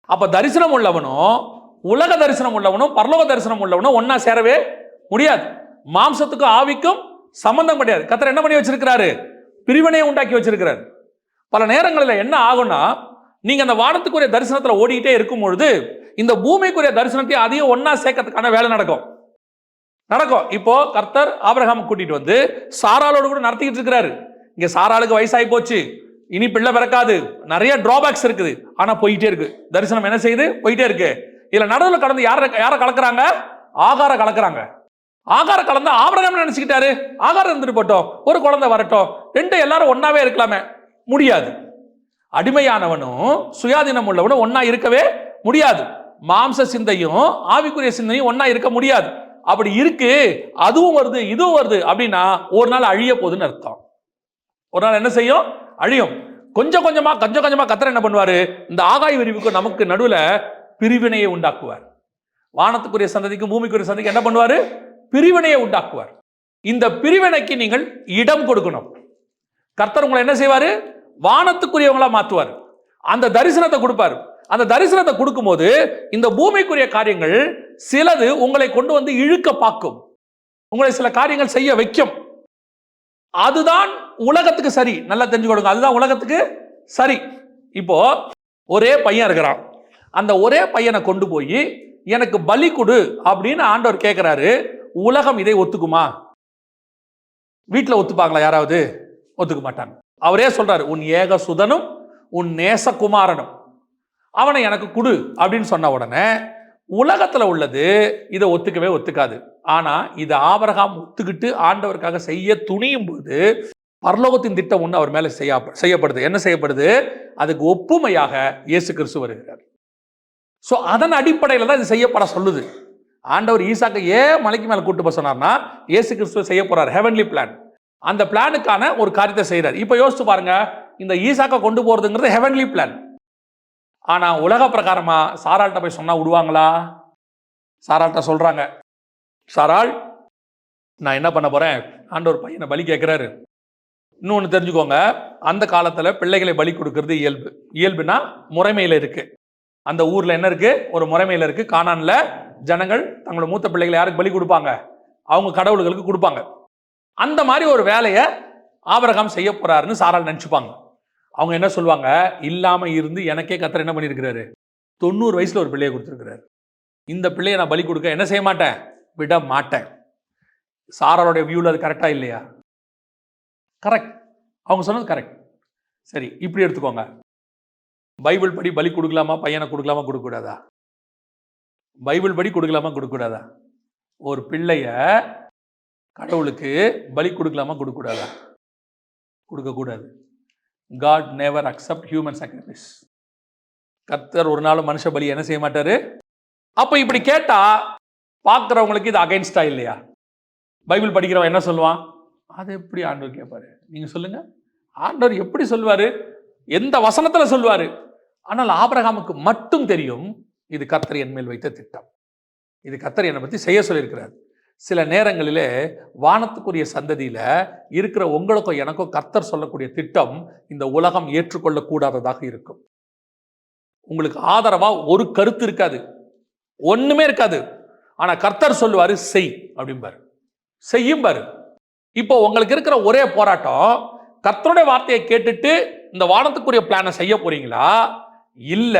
அப்ப தரிசனம் உள்ளவனும் உலக தரிசனம் உள்ளவனும் பரலோக தரிசனம் உள்ளவனும் ஒன்னா சேரவே முடியாது. மாம்சத்துக்கும் ஆவிக்கும் சம்பந்தம் கிடையாது. கர்த்தர் என்ன பண்ணி வச்சிருக்கிறாரு? பிரிவினையை உண்டாக்கி வச்சிருக்கிறார். பல நேரங்களில் என்ன ஆகும்னா, நீங்க அந்த வானத்துக்குரிய தரிசனத்துல ஓடிக்கிட்டே இருக்கும் பொழுது இந்த பூமிக்குரிய தரிசனத்தை அதையும் ஒன்னா சேர்க்கறதுக்கான வேலை நடக்கும். இப்போ கர்த்தர் ஆபிரகாம் கூட்டிட்டு வந்து சாராளோடு கூட நடத்திக்கிட்டு இருக்கிறாரு. இங்க சாராளுக்கு வயசாகி போச்சு, இனி பிள்ளை பிறக்காது, நிறைய டிராபேக்ஸ் இருக்குது. ஆனா போயிட்டே இருக்கு. தரிசனம் என்ன செய்யுது? போயிட்டே இருக்கு. இதுல நடுவில் கடந்து யார கலக்குறாங்க? ஆகார கலக்குறாங்க. ஆகார கலந்து ஆபிரகாம் நினைச்சுக்கிட்டாரு, ஆகாரம் இருந்துட்டு போட்டோம், ஒரு குழந்தை வரட்டும், ரெண்டு எல்லாரும் ஒன்னாவே இருக்கலாமே. முடியாது. அடிமையானவனும் சுயாதீனம் உள்ளவனும் ஒன்னா இருக்கவே முடியாது. மாம்ச சிந்தையும் ஆவிக்குரிய சிந்தையும் ஒன்னா இருக்க முடியாது. அப்படி இருக்கு, அதுவும் வருது இதுவும் வருது அப்படின்னா ஒரு நாள் அழிய போகுதுன்னு அர்த்தம். ஒரு நாள் என்ன செய்யும்? அழியும். கொஞ்சம் கொஞ்சமா கர்த்தர் என்ன பண்ணுவாரு? இந்த ஆகாய விரிவுக்கு நமக்கு நடுவுல பிரிவினையை உண்டாக்குவார். வானத்துக்குரிய சந்ததிக்கும் பூமிக்குரிய சந்ததிக்கும் என்ன பண்ணுவாரு? பிரிவினையை உண்டாக்குவார். இந்த பிரிவினைக்கு நீங்கள் இடம் கொடுக்கணும். கர்த்தர் உங்களை என்ன செய்வாரு? வானத்துக்குரியவங்களா மாத்துவார். அந்த தரிசனத்தை கொடுப்பார். அந்த தரிசனத்தை கொடுக்கும் போது இந்த பூமிக்குரிய காரியங்கள் சிலது உங்களை கொண்டு வந்து இழுக்க பார்க்கும், உங்களை சில காரியங்கள் செய்ய வைக்கும். அதுதான் உலகத்துக்கு சரி. நல்லா தெரிஞ்சு கொடுங்க, அதுதான் உலகத்துக்கு சரி. இப்போ ஒரே பையன் இருக்கிறான். அந்த ஒரே பையனை கொண்டு போய் எனக்கு பலி கொடு அப்படின்னு ஆண்டவர் கேட்கிறாரு. உலகம் இதை ஒத்துக்குமா? வீட்டில் ஒத்துப்பாங்களா? யாராவது ஒத்துக்க மாட்டாங்க. அவரே சொல்றாரு, உன் ஏக சுதனும் உன் நேசகுமாரனும் அவனை எனக்கு கொடு அப்படின்னு சொன்ன உடனே உலகத்துல உள்ளது இதை ஒத்துக்கவே ஒத்துக்காது. ஆனா இதை ஆபிரகாம் ஒத்துக்கிட்டு ஆண்டவருக்காக செய்ய துணியும் போது பரலோகத்தின் திட்டம் ஒன்று அவர் மேல செய்யப்படுது. என்ன செய்யப்படுது? அதுக்கு ஒப்புமையாக இயேசு கிறிஸ்து வருகிறார். ஸோ அதன் அடிப்படையில் தான் இது செய்யப்பட சொல்லுது. ஆண்டவர் ஈசாக்கை ஏன் மலைக்கு மேலே கூட்டு போக சொன்னார்னா, இயேசு கிறிஸ்துவ செய்ய போறார். Heavenly plan. அந்த பிளானுக்கான ஒரு காரியத்தை செய்யறார். இப்போ யோசிச்சு பாருங்க, இந்த ஈசாக்கை கொண்டு போறதுங்கிறது ஹெவன்லி பிளான். ஆனா உலக பிரகாரமா சாராள்கிட்ட போய் சொன்னா விடுவாங்களா? சாராள்கிட்ட சொல்றாங்க, சாராள் நான் என்ன பண்ண போறேன்? ஆண்டவர் பையனை பலி கேட்கிறாரு. இன்னொன்று தெரிஞ்சுக்கோங்க, அந்த காலத்துல பிள்ளைகளை பலி கொடுக்கறது இயல்பு. இயல்புனா முறைமையில இருக்கு. அந்த ஊர்ல என்ன இருக்கு? ஒரு முறைமையில இருக்கு. கானான்ல ஜனங்கள் தங்களோட மூத்த பிள்ளைகளை யாருக்கு பலி கொடுப்பாங்க? அவங்க கடவுள்களுக்கு கொடுப்பாங்க. அந்த மாதிரி ஒரு வேலையை ஆபிரகாம் செய்ய போறாருன்னு சாராள் நினைச்சுப்பாங்க. அவங்க என்ன சொல்லுவாங்க? இல்லாம இருந்து எனக்கே கர்த்தர் என்ன பண்ணியிருக்கிறாரு? 90 வயசுல ஒரு பிள்ளையை கொடுத்துருக்கிறாரு. இந்த பிள்ளையை நான் பலி கொடுக்க என்ன செய்ய மாட்டேன்? விட மாட்டேன். சாராளுடைய வியூல அது கரெக்டா இல்லையா? கரெக்ட். அவங்க சொன்னது கரெக்ட். சரி, இப்படி எடுத்துக்கோங்க. பைபிள் படி பலி கொடுக்கலாமா? பையனை கொடுக்கலாமா? கொடுக்கக்கூடாதா? பைபிள் படி கொடுக்கலாமா? கொடுக்கக்கூடாதா? ஒரு பிள்ளைய கடவுளுக்கு பலி கொடுக்கலாமா? கொடுக்கக்கூடாதா? கொடுக்கக்கூடாது. God never accept human sacrifice. கர்த்தர் ஒரு நாள் மனுஷ பலி என்ன செய்ய மாட்டாரு. அப்ப இப்படி கேட்டா பார்க்கிறவங்களுக்கு இது அகைன்ஸ்டா இல்லையா? பைபிள் படிக்கிறவன் என்ன சொல்லுவான்? அது எப்படி ஆண்டவர் கேட்பாரு? நீங்க சொல்லுங்க. ஆண்டவர் எப்படி சொல்வாரு? எந்த வசனத்துல சொல்வாரு? ஆனால் ஆபிரகாமுக்கு மட்டும் தெரியும், இது கர்த்தர் என் மேல் வைத்த திட்டம், இது கர்த்தர் என்னை பத்தி செய்ய சொல்லியிருக்கிறார். சில நேரங்களிலே வானத்துக்குரிய சந்ததியில இருக்கிற உங்களுக்கும் எனக்கும் கர்த்தர் சொல்லக்கூடிய திட்டம் இந்த உலகம் ஏற்றுக்கொள்ளக்கூடாததாக இருக்கும். உங்களுக்கு ஆதரவா ஒரு கருத்து இருக்காது, ஒண்ணுமே இருக்காது. ஆனா கர்த்தர் சொல்லுவாரு, செய் அப்படிம்பாரு, செய்யும் பாரு. இப்போ உங்களுக்கு இருக்கிற ஒரே போராட்டம், கர்த்தருடைய வார்த்தையை கேட்டுட்டு இந்த வானத்துக்குரிய பிளானை செய்ய போறீங்களா, இல்ல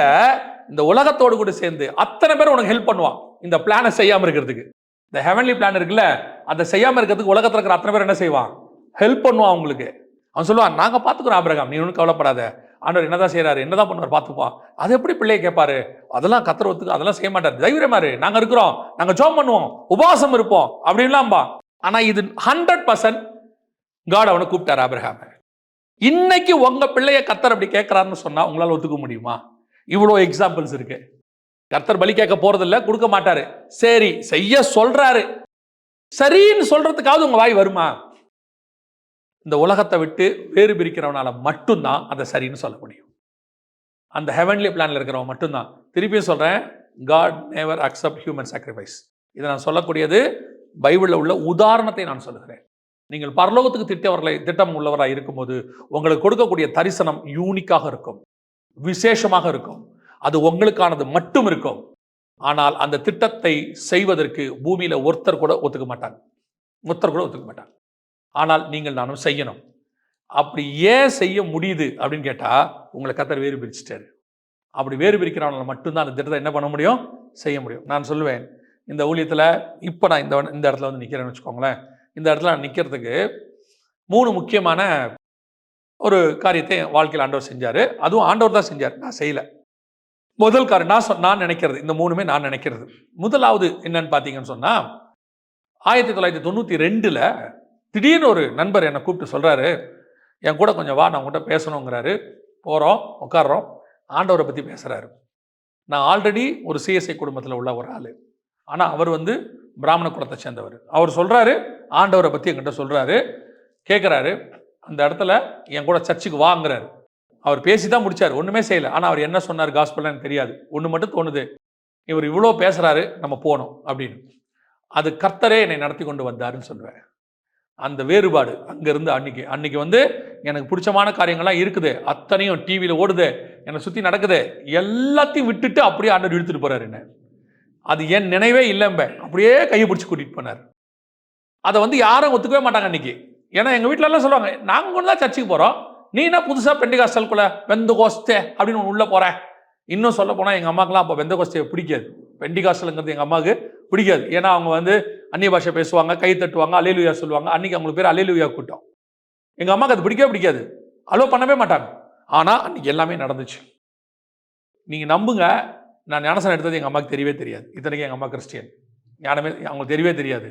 இந்த உலகத்தோடு கூட சேர்ந்து அத்தனை பேர் உனக்கு ஹெல்ப் பண்ணுவான் இந்த பிளானை செய்யாம இருக்கிறதுக்கு. இந்த ஹெவன்லி பிளான் இருக்குல்ல, அதை செய்யாம இருக்கிறதுக்கு உலகத்துல இருக்கிற அத்தனை பேர் என்ன செய்வான்? ஹெல்ப் பண்ணுவான் உங்களுக்கு. அவன் சொல்லுவான், நாங்க பாத்துக்கிறோம் ஆபிரகாம், நீ ஒன்றும் கவலைப்படாத, ஆண்டவர் என்னதான் செய்யறாரு, என்னதான் பண்ணுவார் பார்த்துப்பான். அது எப்படி பிள்ளையை கேட்பாரு? அதெல்லாம் கர்த்தர் ஒத்துக்கு அதெல்லாம் செய்ய மாட்டாரு, தைரியமாரு, நாங்க இருக்கிறோம், நாங்க ஜெபம் பண்ணுவோம், உபவாசம் இருப்போம் அப்படின்லாம்பா. ஆனா இது 100% காட் அவனை கூப்பிட்டார் ஆபிரகாமை. இன்னைக்கு உங்க பிள்ளைய கர்த்தர் அப்படி கேட்கிறாருன்னு சொன்னா உங்களால ஒத்துக்க முடியுமா? இவ்வளோ எக்ஸாம்பிள்ஸ் இருக்கு. கர்த்தர் பலி கேட்க போறதில்ல, கொடுக்க மாட்டாரு. சரி செய்ய சொல்றாரு, சரின்னு சொல்றதுக்காவது உங்க வாய் வருமா? இந்த உலகத்தை விட்டு வேறு பிரிக்கிறவனால மட்டும்தான் அதை சரின்னு சொல்ல முடியும். அந்த ஹெவன்லி பிளான்ல இருக்கிறவன் மட்டும்தான். திருப்பியும் சொல்றேன், God never accept human sacrifice. இதை நான் சொல்லக்கூடியது பைபிளில் உள்ள உதாரணத்தை நான் சொல்லுகிறேன். நீங்கள் பரலோகத்துக்கு திட்டம் உள்ளவராக இருக்கும்போது உங்களுக்கு கொடுக்கக்கூடிய தரிசனம் யூனிக்காக இருக்கும், விசேஷமாக இருக்கும். அது உங்களுக்கானது மட்டும் இருக்கும். ஆனால் அந்த திட்டத்தை செய்வதற்கு பூமியில ஒருத்தர் கூட ஒத்துக்க மாட்டாங்க. ஆனால் நீங்கள் நானும் செய்யணும். அப்படி ஏன் செய்ய முடியுது அப்படின்னு கேட்டா, உங்களை கர்த்தர் வேறு பிரிச்சுட்டாரு. அப்படி வேறு பிரிக்கிறவனால மட்டும்தான் அந்த திட்டத்தை என்ன பண்ண முடியும், செய்ய முடியும். நான் சொல்லுவேன், இந்த ஊழியத்தில் இப்போ நான் இந்த இடத்துல வந்து நிற்கிறேன்னு வச்சுக்கோங்களேன். இந்த இடத்துல நான் நிற்கிறதுக்கு 3 முக்கியமான ஒரு காரியத்தை வாழ்க்கையில் ஆண்டவர் செஞ்சார். அதுவும் ஆண்டவர் தான் செஞ்சார், நான் செய்யலை. முதல் காரியம் நான் நினைக்கிறது, இந்த 3மே நான் நினைக்கிறது. முதலாவது என்னன்னு பார்த்தீங்கன்னு சொன்னால், 1992 திடீர்னு ஒரு நண்பர் என்னை கூப்பிட்டு சொல்கிறாரு, என் கூட கொஞ்சம் வா, நான் உங்கள்கிட்ட பேசணுங்கிறாரு. போகிறோம், உட்காடுறோம், ஆண்டவரை பற்றி பேசுகிறாரு. நான் ஆல்ரெடி ஒரு சிஎஸ்ஐ குடும்பத்தில் உள்ள ஒரு ஆள். ஆனால் அவர் வந்து பிராமண குலத்தை சேர்ந்தவர். அவர் சொல்கிறாரு, ஆண்டவரை பற்றி என்கிட்ட சொல்கிறாரு, கேட்குறாரு. அந்த இடத்துல என் கூட சர்ச்சுக்கு வாங்குறாரு. அவர் பேசி தான் முடிச்சார், ஒன்றுமே செய்யலை. ஆனால் அவர் என்ன சொன்னார் காஸ்பல் எனக்கு தெரியாது. ஒன்று மட்டும் தோணுது, இவர் இவ்வளோ பேசுகிறாரு, நம்ம போகணும் அப்படின்னு. அது கர்த்தரே என்னை நடத்தி கொண்டு வந்தாருன்னு சொல்லுவேன். அந்த வேறுபாடு அங்கேருந்து அன்னைக்கு வந்து எனக்கு பிடிச்சமான காரியங்கள்லாம் இருக்குது, அத்தனையும் டிவியில் ஓடுது, என்னை சுற்றி நடக்குது, எல்லாத்தையும் விட்டுட்டு அப்படியே ஆண்டவர் இழுத்துட்டு போகிறாரு என்ன. அது என் நினைவே இல்லைம்ப, அப்படியே கையை பிடிச்சி கூட்டிகிட்டு போனார். அதை வந்து யாரும் ஒத்துக்கவே மாட்டாங்க அன்றைக்கி. ஏன்னா எங்கள் வீட்டிலலாம் சொல்லுவாங்க, நாங்கள் கொண்டு தான் சர்ச்சுக்கு போகிறோம், நீ என்ன புதுசாக பெண்டிகாஸ்டலுக்குள்ளே பெந்தகோஸ்தே அப்படின்னு உள்ளே போகிறேன். இன்னும் சொல்ல போனால் எங்கள் அம்மாக்கெலாம் அப்போ பெந்தகோஸ்தே பிடிக்காது, பெண்டிகாஸ்டலுங்கிறது எங்கள் அம்மாவுக்கு பிடிக்காது. ஏன்னா அவங்க வந்து அந்நிய பாஷை பேசுவாங்க, கை தட்டுவாங்க, அல்லேலூயா சொல்லுவாங்க. அன்றைக்கி அவங்களுக்கு பேர் அல்லேலூயா கூட்டம். எங்கள் அம்மாவுக்கு அது பிடிக்கவே அலோ பண்ணவே மாட்டாங்க. ஆனால் அன்றைக்கி எல்லாமே நடந்துச்சு. நீங்கள் நம்புங்க, நான் ஞானஸ்நானம் எடுத்தது எங்கள் அம்மாவுக்கு தெரியவே தெரியாது. இத்தனைக்கும் எங்கள் அம்மா கிறிஸ்டியன், ஞானமே அவங்களுக்கு தெரியவே தெரியாது.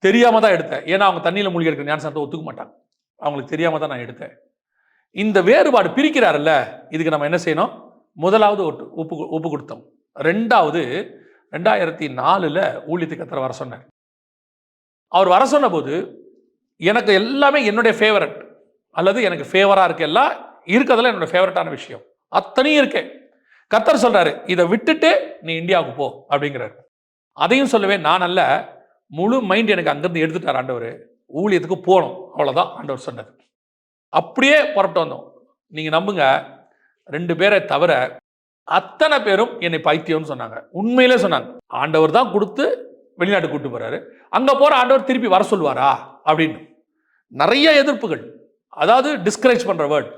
தெரியாமல் தான் எடுத்தேன். ஏன்னா அவங்க தண்ணியில் மூழ்கி எடுக்கிற ஞானஸ்நானத்தை ஒத்துக்க மாட்டாங்க. அவங்களுக்கு தெரியாமல் தான் நான் எடுத்தேன். இந்த வேறுபாடு பிரிக்கிறாருல்ல, இதுக்கு நம்ம என்ன செய்யணும்? முதலாவது ஒப்பு கொடுத்தோம். ரெண்டாவது, 2004 ஊழியத்துக்கு கர்த்தர் வர சொன்னார். அவர் வர சொன்ன போது எனக்கு எல்லாமே என்னுடைய ஃபேவரட், அல்லது எனக்கு ஃபேவராக இருக்க எல்லாம் இருக்கிறதுல என்னோட ஃபேவரட்டான விஷயம் அத்தனையும் இருக்கேன். கர்த்தர் சொல்றாரு, இதை விட்டுட்டு நீ இந்தியாவுக்கு போ அப்படிங்கிறாரு. அதையும் சொல்லவே நான் அல்ல, முழு மைண்ட் எனக்கு அங்கேருந்து எடுத்துட்டார் ஆண்டவர். ஊழியத்துக்கு போகணும், அவ்வளோதான் ஆண்டவர் சொன்னது. அப்படியே புறப்பட்டு வந்தோம். நீங்கள் நம்புங்க, 2 பேரை தவிர அத்தனை பேரும் என்னை பைத்தியம்னு சொன்னாங்க. உண்மையிலே சொன்னாங்க. ஆண்டவர் தான் கொடுத்து வெளிநாட்டு கூட்டு போறாரு, அங்கே போகிற ஆண்டவர் திருப்பி வர சொல்லுவாரா அப்படின்னு நிறைய எதிர்ப்புகள். அதாவது டிஸ்கரேஜ் பண்ணுற வேர்ட்.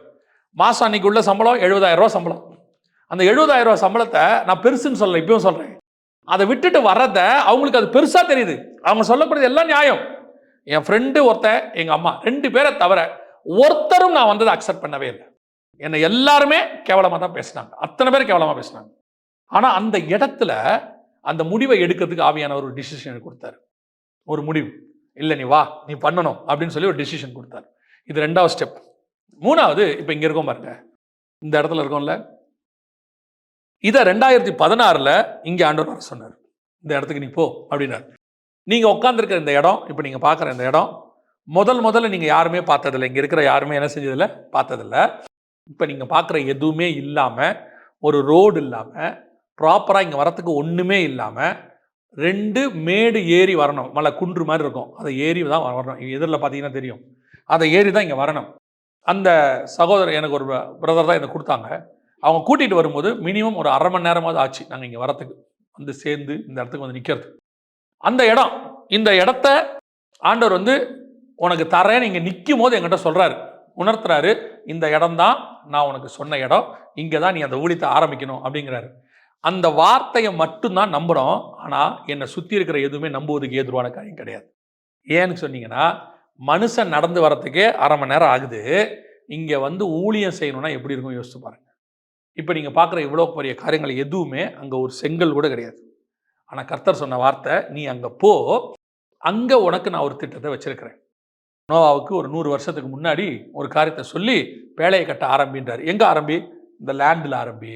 மாதம் அன்னைக்கு உள்ள சம்பளம் 70,000 ரூபா சம்பளம். அந்த 70,000 ரூபா சம்பளத்தை நான் பெருசுன்னு சொல்லலை, இப்பயும் சொல்கிறேன். அதை விட்டுட்டு வர்றத அவங்களுக்கு அது பெருசாக தெரியுது. அவங்க சொல்லப்படுறது எல்லாம் நியாயம். என் ஃப்ரெண்டு ஒருத்தன், எங்கள் அம்மா, 2 பேரை தவிர ஒருத்தரும் நான் வந்ததை அக்செப்ட் பண்ணவே இல்லை. என்னை எல்லாருமே கேவலமாக தான் பேசினாங்க, அத்தனை பேர் கேவலமாக பேசினாங்க. ஆனால் அந்த இடத்துல அந்த முடிவை எடுக்கிறதுக்கு ஆவியானவர் ஒரு டிசிஷன் கொடுத்தாரு. ஒரு முடிவு, இல்லை நீ வா, நீ பண்ணணும் அப்படின்னு சொல்லி ஒரு டிசிஷன் கொடுத்தாரு. இது 2வது ஸ்டெப். 3வது, இப்போ இங்கே இருக்கோம் பாருங்க, இந்த இடத்துல இருக்கோம்ல, இதை 2016 இங்கே ஆண்டவர் வர சொன்னார். இந்த இடத்துக்கு நீ போ அப்படின்னாரு. நீங்கள் உட்காந்துருக்கிற இந்த இடம், இப்போ நீங்கள் பார்க்குற இந்த இடம் முதல்ல நீங்கள் யாருமே பார்த்ததில்லை. இங்கே இருக்கிற யாருமே என்ன செஞ்சதில்லை, பார்த்ததில்லை. இப்போ நீங்கள் பார்க்குற எதுவுமே இல்லாமல், ஒரு ரோடு இல்லாமல், ப்ராப்பராக இங்கே வரத்துக்கு ஒன்றுமே இல்லாமல், 2 மேடு ஏறி வரணும். மலை குன்று மாதிரி இருக்கும், அதை ஏறி தான் வரணும். எதிரில் பார்த்தீங்கன்னா தெரியும், அதை ஏறி தான் இங்கே வரணும். அந்த சகோதரர், எனக்கு ஒரு பிரதர் தான் இதை கொடுத்தாங்க. அவங்க கூட்டிகிட்டு வரும்போது மினிமம் ஒரு 1/2 மணி நேரமாவது ஆச்சு நாங்கள் இங்கே வரத்துக்கு, வந்து சேர்ந்து இந்த இடத்துக்கு வந்து நிற்கிறது. அந்த இடம், இந்த இடத்த ஆண்டவர் வந்து உனக்கு தரேன்னு இங்கே நிற்கும் போது என்கிட்ட சொல்கிறாரு, உணர்த்துறாரு, இந்த இடம் தான் நான் உனக்கு சொன்ன இடம், இங்கே தான் நீ அந்த ஊழியத்தை ஆரம்பிக்கணும் அப்படிங்கிறாரு. அந்த வார்த்தையை மட்டும்தான் நம்புகிறோம். ஆனால் என்னை சுற்றி இருக்கிற எதுவுமே நம்புவதுக்கு ஏதுவான காரியம் கிடையாது. ஏன்னு சொன்னீங்கன்னா, மனுஷன் நடந்து வரத்துக்கே 1/2 மணி நேரம் ஆகுது. இங்கே வந்து ஊழியம் செய்யணும்னா எப்படி இருக்கும் யோசிச்சு பாருங்க. இப்போ நீங்கள் பார்க்குற இவ்வளோ பெரிய காரியங்கள் எதுவுமே அங்கே ஒரு செங்கல் கூட கிடையாது. ஆனால் கர்த்தர் சொன்ன வார்த்தை, நீ அங்கே போ, அங்கே உனக்கு நான் ஒரு திட்டத்தை வச்சிருக்கிறேன். நோவாவுக்கு ஒரு 100 வருஷத்துக்கு முன்னாடி ஒரு காரியத்தை சொல்லி பேழையை கட்ட ஆரம்பின்றார். எங்க ஆரம்பி? இந்த லேண்டில் ஆரம்பி.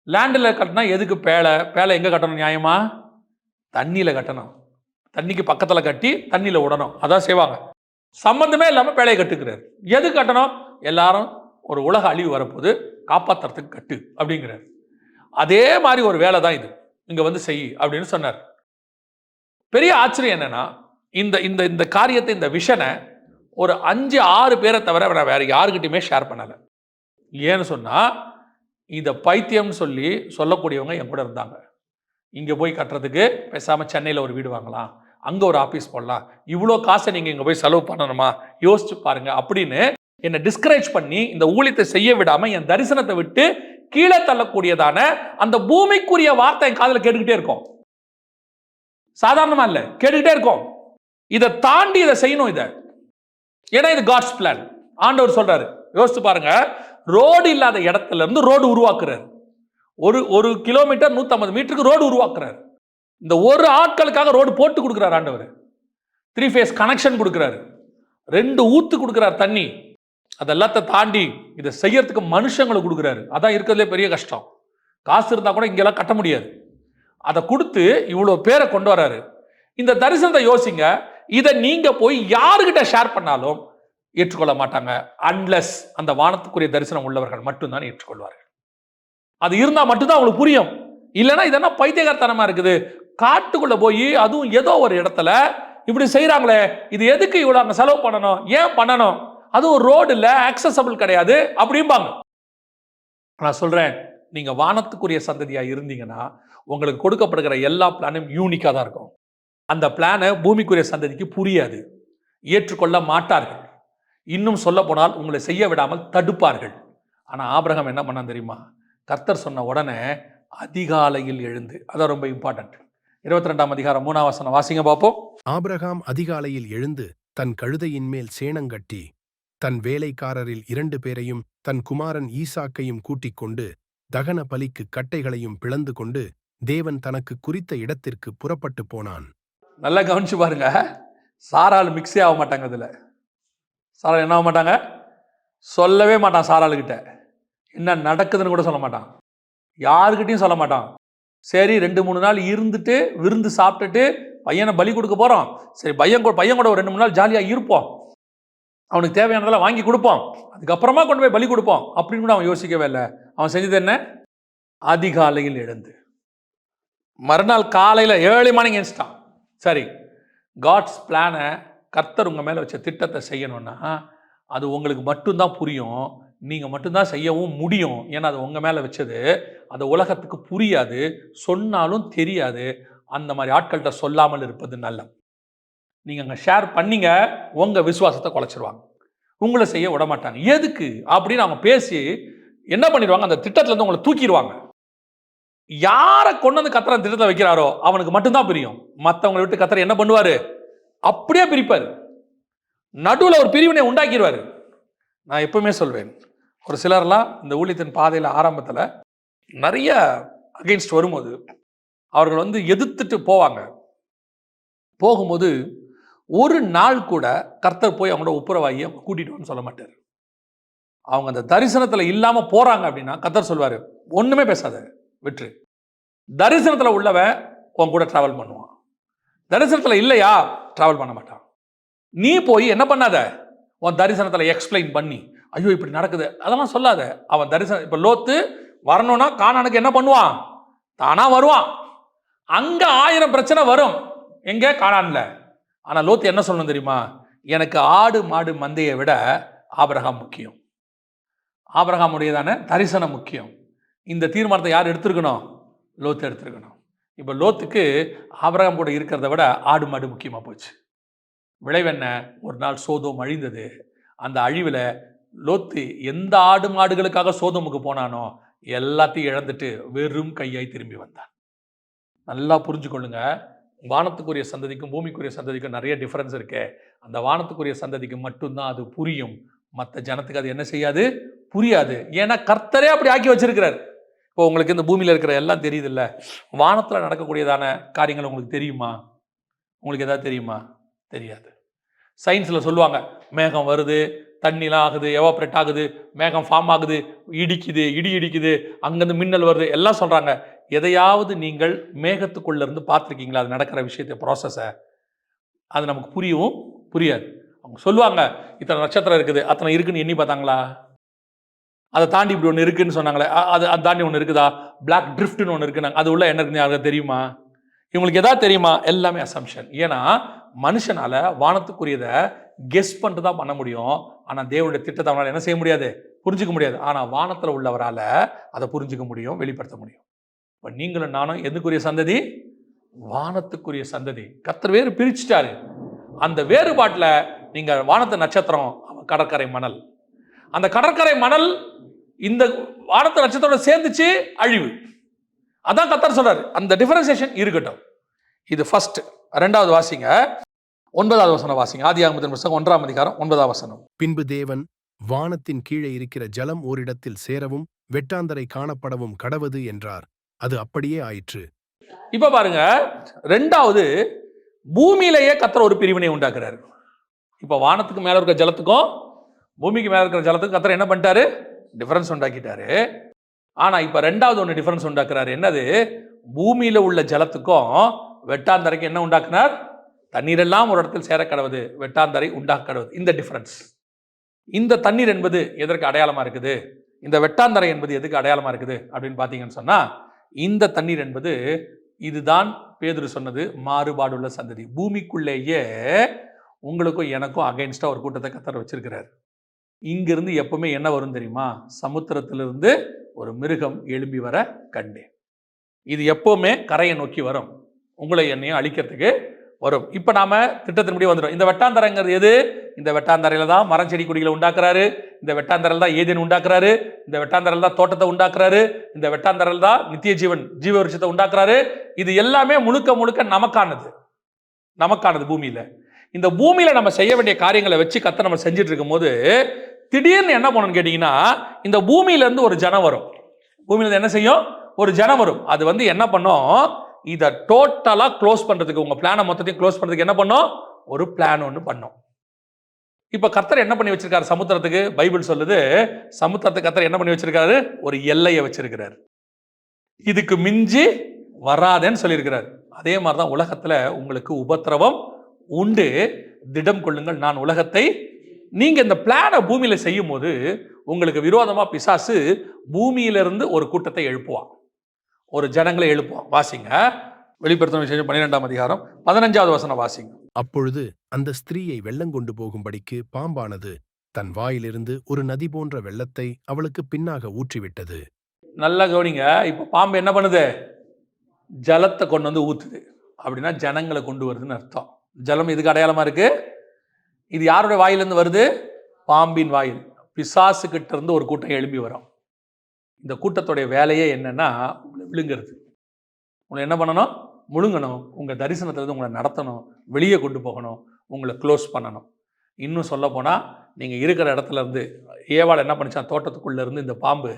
லேண்டில் கட்டினா எதுக்கு பேழை? பேழை எங்க கட்டணும் நியாயமா? தண்ணியில கட்டணும். தண்ணிக்கு பக்கத்துல கட்டி தண்ணியில விடணும். அதான் செய்வாங்க. சம்பந்தமே இல்லாம பேழையை கட்டுக்கிறார். எது கட்டணும்? எல்லாரும் ஒரு உலக அழிவு வரப்போது, காப்பாத்துறதுக்கு கட்டு அப்படிங்கிறார். அதே மாதிரி ஒரு வேலை தான் இது. இங்க வந்து செய் அப்படின்னு சொன்னார். பெரிய ஆச்சரியம் என்னன்னா, இந்த இந்த இந்த காரியத்தை, இந்த விஷனை ஒரு 5-6 பேரை தவிர நான் வேற யாருக்கிட்டையுமே ஷேர் பண்ணல. ஏன்னு சொன்னா, இத பைத்தியம்னு சொல்லக்கூடியவங்க என் கூட இருந்தாங்க. இங்க போய் கட்டுறதுக்கு பேசாம சென்னையில் ஒரு வீடு வாங்கலாம், அங்க ஒரு ஆபீஸ் போடலாம், இவ்வளோ காசை நீங்க இங்க போய் செலவு பண்ணணுமா, யோசிச்சு பாருங்க அப்படின்னு என்னை டிஸ்கரேஜ் பண்ணி இந்த ஊழியத்தை செய்ய விடாம என் தரிசனத்தை விட்டு கீழே தள்ளக்கூடியதான அந்த பூமிக்குரிய வார்த்தை என் காதுல கேட்டுக்கிட்டே இருக்கும். சாதாரணமா இல்ல, கேட்டுக்கிட்டே இருக்கும். இதை தாண்டி இதை செய்யணும். இதை ஏன்னா இது காட்ஸ் பிளான். ஆண்டவர் சொல்றாரு, யோசிச்சு பாருங்க, ரோடு இல்லாத இடத்துல இருந்து ரோடு உருவாக்குறாரு. ஒரு கிலோமீட்டர் 150 மீட்டருக்கு ரோடு உருவாக்குறாரு. இந்த ஒரு ஆட்களுக்காக ரோடு போட்டு கொடுக்கிறார் ஆண்டவர். 3 ஃபேஸ் கனெக்ஷன் கொடுக்கிறாரு. 2 ஊத்து கொடுக்கிறார் தண்ணி. அதெல்லாத்தையும் தாண்டி இதை செய்யறதுக்கு மனுஷங்களை கொடுக்கிறாரு. அதான் இருக்கிறதுலே பெரிய கஷ்டம். காசு இருந்தா கூட இங்கெல்லாம் கட்ட முடியாது. அதை கொடுத்து இவ்வளவு பேரை கொண்டு வராரு. இந்த தரிசனத்தை யோசிங்க. இதை நீங்க போய் யாருக்கிட்ட ஷேர் பண்ணாலும் ஏற்றுக்கொள்ள மாட்டாங்க. அன்லெஸ் அந்த வானத்துக்குரிய தரிசனம் உள்ளவர்கள் மட்டும்தான் ஏற்றுக்கொள்வார்கள். அது இருந்தா மட்டும்தான் அவங்களுக்கு புரியும். இல்லைன்னா இதெல்லாம் பைத்தியகாரத்தனமா இருக்குது. காட்டுக்குள்ள போய் அதுவும் ஏதோ ஒரு இடத்துல இப்படி செய்யறாங்களே, இது எதுக்கு இவ்வளவு அங்க செலவு பண்ணணும், ஏன் பண்ணணும், அதுவும் ரோடு இல்ல, ஆக்சசபிள் கிடையாது அப்படிம்பாங்க. நான் சொல்றேன், நீங்க வானத்துக்குரிய சந்ததியா இருந்தீங்கன்னா உங்களுக்கு கொடுக்கப்படுகிற எல்லா பிளானும் யூனிக்கா தான் இருக்கும். அந்த பிளானை பூமிக்குரிய சந்ததிக்கு புரியாது, ஏற்றுக்கொள்ள மாட்டார்கள். இன்னும் சொல்ல போனால் உங்களை செய்ய விடாமல் தடுப்பார்கள். ஆனா ஆபிரகாம் என்ன பண்ணான் தெரியுமா? கர்த்தர் சொன்ன உடனே அதிகாலையில் எழுந்து, அதான் ரொம்ப இம்பார்ட்டன்ட். 22ஆம் அதிகாரம் 3ஆம் வசனம் வாசிங்க பார்ப்போம்.
ஆபிரகாம் அதிகாலையில் எழுந்து தன் கழுதையின் மேல் சேணங்கட்டி தன் வேலைக்காரரில் 2 பேரையும் தன் குமாரன் ஈசாக்கையும் கூட்டிக் கொண்டு தகன பலிக்கு கட்டைகளையும் பிளந்து கொண்டு தேவன் தனக்கு குறித்த இடத்திற்கு புறப்பட்டு போனான்.
நல்லா கவனிச்சு பாருங்க. சாராள் மிக்ஸே ஆக மாட்டாங்க. இதுல சாராள் என்ன ஆக மாட்டாங்க, சொல்லவே மாட்டான். சாராளுக்கிட்ட என்ன நடக்குதுன்னு கூட சொல்ல மாட்டான். யாருக்கிட்டையும் சொல்ல மாட்டான். சரி 2-3 நாள் இருந்துட்டு விருந்து சாப்பிட்டுட்டு பையனை பலி கொடுக்க போறோம், சரி பையன் கூட ஒரு 2-3 நாள் ஜாலியா இருப்போம், அவனுக்கு தேவையானதெல்லாம் வாங்கி கொடுப்போம், அதுக்கப்புறமா கொண்டு போய் பலி கொடுப்போம் அப்படின்னு கூட அவன் யோசிக்கவே இல்லை. அவன் செஞ்சது என்ன? அதிகாலையில் எழுந்து மறுநாள் காலையில 7 மணிக்கு எழுந்துட்டான். சரி, காட்ஸ் பிளானை, கர்த்தர் உங்க மேல வச்ச திட்டத்தை செய்யணும்னா அது உங்களுக்கு மட்டும்தான் புரியும், நீங்க மட்டும்தான் செய்யவும் முடியும். ஏன்னா அது உங்க மேல வச்சது. அது உலகத்துக்கு புரியாது, சொன்னாலும் தெரியாது. அந்த மாதிரி ஆட்கள்கிட்ட சொல்லாமல் இருப்பது நல்லது. நீங்க அங்க ஷேர் பண்ணீங்க, உங்க விசுவாசத்தை குலைச்சிருவாங்க, உங்களை செய்ய விட மாட்டாங்க. எதுக்கு அப்படின்னு அவங்க பேசி என்ன பண்ணிடுவாங்க, அந்த திட்டத்துல இருந்து உங்களை தூக்கிடுவாங்க. யாரை கொண்டு வந்து கர்த்தர் திட்டத்தை வைக்கிறாரோ அவனுக்கு மட்டும்தான் பிரியும். மற்றவங்களை விட்டு கர்த்தர் என்ன பண்ணுவாரு? அப்படியே பிரிப்பாரு. நடுவில் ஒரு பிரிவினை உண்டாக்கிடுவாரு. நான் எப்பவுமே சொல்வேன், ஒரு சிலர்லாம் இந்த ஊழியத்தின் பாதையில் ஆரம்பத்தில் நிறைய அகைன்ஸ்ட் வரும்போது அவர்கள் வந்து எதிர்த்துட்டு போவாங்க. போகும்போது ஒரு நாள் கூட கர்த்தர் போய் அவங்களோட ஒப்புரவாகிய கூட்டிட்டு சொல்ல மாட்டார். அவங்க அந்த தரிசனத்தில் இல்லாம போறாங்க அப்படின்னா கர்த்தர் சொல்வாரு, ஒண்ணுமே பேசாத, விட்டுரு. தரிசனத்தில் உள்ளவன் உன் கூட டிராவல் பண்ணுவான், தரிசனத்தில் இல்லையா டிராவல் பண்ண மாட்டான். நீ போய் என்ன பண்ணாத, உன் தரிசனத்தில் எக்ஸ்பிளைன் பண்ணி ஐயோ இப்படி நடக்குது அதெல்லாம் சொல்லாத. அவன் தரிசனம், இப்ப லோத்து வரணும்னா கானானுக்கு என்ன பண்ணுவான்? தானா வருவான். அங்க 1000 பிரச்சனை வரும், எங்க கானான்ல. ஆனா லோத்து என்ன சொல்லணும் தெரியுமா? எனக்கு ஆடு மாடு மந்தையை விட ஆபிரகாம் முக்கியம், ஆபிரகாமுடையதான தரிசனம் முக்கியம். இந்த தீர்மானத்தை யார் எடுத்திருக்கணும்? லோத்து எடுத்திருக்கணும். இப்ப லோத்துக்கு ஆபிரகாம் கூட இருக்கிறத விட ஆடு மாடு முக்கியமா போச்சு. விளைவென்ன? ஒரு நாள் சோதோம் அழிந்தது. அந்த அழிவில் லோத்து எந்த ஆடு மாடுகளுக்காக சோதோமுக்கு போனானோ எல்லாத்தையும் இழந்துட்டு வெறும் கையாய் திரும்பி வந்தான். நல்லா புரிஞ்சுக்கொள்ளுங்க, வானத்துக்குரிய சந்ததிக்கும் பூமிக்குரிய சந்ததிக்கும் நிறைய டிஃபரன்ஸ் இருக்கு. அந்த வானத்துக்குரிய சந்ததிக்கு மட்டும்தான் அது புரியும், மற்ற ஜனத்துக்கு அது என்ன செய்யாது, புரியாது. ஏன்னா கர்த்தரே அப்படி ஆக்கி வச்சிருக்கிறார். இப்போ உங்களுக்கு இந்த பூமியில் இருக்கிற எல்லாம் தெரியுது இல்லை, வானத்தில் நடக்கக்கூடியதான காரியங்கள் உங்களுக்கு தெரியுமா? உங்களுக்கு எதாவது தெரியுமா? தெரியாது. சயின்ஸில் சொல்லுவாங்க, மேகம் வருது, தண்ணிலாம் ஆகுது, எவாப்ரேட் ஆகுது, மேகம் ஃபார்ம் ஆகுது, இடிக்குது, இடி இடிக்குது, அங்கேருந்து மின்னல் வருது, எல்லாம் சொல்கிறாங்க. எதையாவது நீங்கள் மேகத்துக்குள்ளே இருந்து பார்த்துருக்கீங்களா? அது நடக்கிற விஷயத்தை, ப்ராசஸை? அது நமக்கு புரியவும் புரியாது. அவங்க சொல்லுவாங்க, இத்தனை நட்சத்திரம் இருக்குது, அத்தனை இருக்குன்னு எண்ணி பார்த்தாங்களா? அதை தாண்டி இப்படி ஒன்று இருக்குன்னு சொன்னாங்களே, அதை தாண்டி ஒன்று இருக்குதா? பிளாக் ட்ரிஃப்ட்னு ஒன்று இருக்குனாங்க, அது உள்ள என்ன இருக்குன்னு யாருக்கு தெரியுமா? இவங்களுக்கு எதாவது தெரியுமா? எல்லாமே அசம்ஷன். ஏன்னா மனுஷனால வானத்துக்குரியதை கெஸ் பண்ணிட்டு தான் பண்ண முடியும். ஆனால் தேவனுடைய திட்டத்தை அவனால் என்ன செய்ய முடியாது? புரிஞ்சுக்க முடியாது. ஆனால் வானத்தில் உள்ளவரால் அதை புரிஞ்சுக்க முடியும், வெளிப்படுத்த முடியும். இப்போ நீங்களும் நானும் எதுக்குரிய சந்ததி? வானத்துக்குரிய சந்ததி. கர்த்தர் வேறு பிரிச்சுட்டாரு. அந்த வேறுபாட்டில் நீங்கள் வானத்து நட்சத்திரம், கடற்கரை மணல். அந்த கடற்கரை மணல் இந்த வானத்து நட்சத்திரோட சேர்ந்துச்சு, அழிவு. அதான் கர்த்தர் சொல்றாரு. அந்த டிஃபரன்சியேஷன் இருக்கட்டும். இது ஃபர்ஸ்ட். இரண்டாவது வாசிங்க, 9வது வசனம் வாசிங்க. ஆதியாகமத்தின் புத்தகம் 1ஆம் அதிகாரம் 9வது வசனம்.
பின்பு தேவன், வானத்தின் கீழே இருக்கிற ஜலம் ஓரிடத்தில் சேரவும் வெட்டாந்தரை காணப்படவும் கடவது என்றார். அது அப்படியே ஆயிற்று.
இப்ப பாருங்க, ரெண்டாவது பூமியிலேயே கர்த்தர் ஒரு பிரிவினை உண்டாக்குறாரு. இப்ப வானத்துக்கு மேல இருக்கிற ஜலத்துக்கும் பூமிக்கு மேல இருக்கிற ஜலத்துக்கும் கர்த்தர் என்ன பண்ணிட்டாரு? டிஃபரன்ஸ் உண்டாக்கிட்டாரு. ஆனா இப்ப ரெண்டாவது ஒன்று டிஃபரன்ஸ் உண்டாக்குறாரு. என்னது? பூமியில உள்ள ஜலத்துக்கும் வெட்டாந்தரைக்கு என்ன உண்டாக்குனார்? தண்ணீர் எல்லாம் ஒரு இடத்தில் சேர கடவுது, வெட்டாந்தரை உண்டாக்க கடவுது. இந்த டிஃபரன்ஸ். இந்த தண்ணீர் என்பது எதற்கு அடையாளமா இருக்குது? இந்த வெட்டாந்தரை என்பது எதுக்கு அடையாளமா இருக்குது அப்படின்னு பார்த்தீங்கன்னு சொன்னா, இந்த தண்ணீர் என்பது, இதுதான் பேதுரு சொன்னது, மாறுபாடுள்ள சந்ததி. பூமிக்குள்ளேயே உங்களுக்கும் எனக்கும் அகைன்ஸ்டா ஒரு கூட்டத்தை கர்த்தர் வச்சிருக்கிறார். இங்கிருந்து எப்பவுமே என்ன வரும் தெரியுமா? சமுத்திரத்திலிருந்து ஒரு மிருகம் எழும்பி வர கண்டேன். இது எப்பவுமே கரையை நோக்கி வரும், உங்களை என்னையும் அழிக்கிறதுக்கு வரும். இப்ப நாம திட்டத்தின்படி வந்துடும். இந்த வெட்டாந்தரைங்கிறது எது? இந்த வெட்டாந்தரையில தான் மரம் செடி கொடிகளை உண்டாக்குறாரு. இந்த வெட்டாந்தரையில் தான் ஏதேன் உண்டாக்குறாரு. இந்த வெட்டாந்தரையில் தான் தோட்டத்தை உண்டாக்குறாரு. இந்த வெட்டாந்தரையில் தான் நித்திய ஜீவன், ஜீவ விருட்சத்தை உண்டாக்குறாரு. இது எல்லாமே முழுக்க முழுக்க நமக்கானது பூமியில. இந்த பூமியில நம்ம செய்ய வேண்டிய காரியங்களை வச்சு கர்த்தர் நம்ம செஞ்சுட்டு இருக்கும் போது, திடீர்னு என்ன பண்ணணும்னு கேட்டீங்கன்னா, இந்த பூமியில இருந்து ஒரு ஜனம் வரும். பூமியில இருந்து என்ன செய்யும்? ஒரு ஜனம் வரும். அது என்ன பண்ணும்? இதை டோட்டலா க்ளோஸ் பண்றதுக்கு, உங்க பிளானை மொத்தத்தையும் க்ளோஸ் பண்றதுக்கு என்ன பண்ணும்? ஒரு பிளான் ஒன்று பண்ணும். இப்ப கர்த்தர் என்ன பண்ணி வச்சிருக்காரு சமுத்திரத்துக்கு? பைபிள் சொல்லுது, சமுத்திரத்துக்கு கர்த்தர் என்ன பண்ணி வச்சிருக்காரு? ஒரு எல்லையை வச்சிருக்கிறார். இதுக்கு மிஞ்சி வராதேன்னு சொல்லியிருக்கிறார். அதே மாதிரிதான் உலகத்துல உங்களுக்கு உபத்திரவம் உண்டு, திடம் கொள்ளுங்கள், நான் உலகத்தை. நீங்க இந்த பிளானை பூமியில செய்யும் போது உங்களுக்கு விரோதமா பிசாசு பூமியிலிருந்து ஒரு கூட்டத்தை எழுப்புவான், ஒரு ஜனங்களை எழுப்புவான். வாசிங்க, வெளிப்படுத்தின விசேஷம் 12ஆம் அதிகாரம் 15வது வசனம் வாசிங்க.
அப்பொழுது அந்த ஸ்திரீயை வெள்ளங்கொண்டு போகும்படிக்கு பாம்பானது தன் வாயிலிருந்து ஒரு நதி போன்ற வெள்ளத்தை அவளுக்கு பின்னாக ஊற்றிவிட்டது.
நல்லா கவனிங்க. இப்ப பாம்பு என்ன பண்ணுது? ஜலத்தை கொண்டு வந்து ஊத்துது. அப்படின்னா ஜனங்களை கொண்டு வருதுன்னு அர்த்தம். ஜலம் இதுக்கு அடையாளமா இருக்கு. இது யாருடைய வாயிலிருந்து வருது? பாம்பின் வாயில். பிசாசு கிட்ட இருந்து ஒரு கூட்டம் எழும்பி வரும். இந்த கூட்டத்துடைய வேலையே என்னன்னா, உங்களை விழுங்கிறது. உங்களை என்ன பண்ணணும்? முழுங்கணும். உங்க தரிசனத்திலிருந்து உங்களை நடத்தணும், வெளியே கொண்டு போகணும், உங்களை க்ளோஸ் பண்ணணும். இன்னும் சொல்ல போனா, நீங்க இருக்கிற இடத்துல இருந்து ஏவாள் என்ன பண்ணிச்சான்? தோட்டத்துக்குள்ள இருந்து இந்த பாம்பு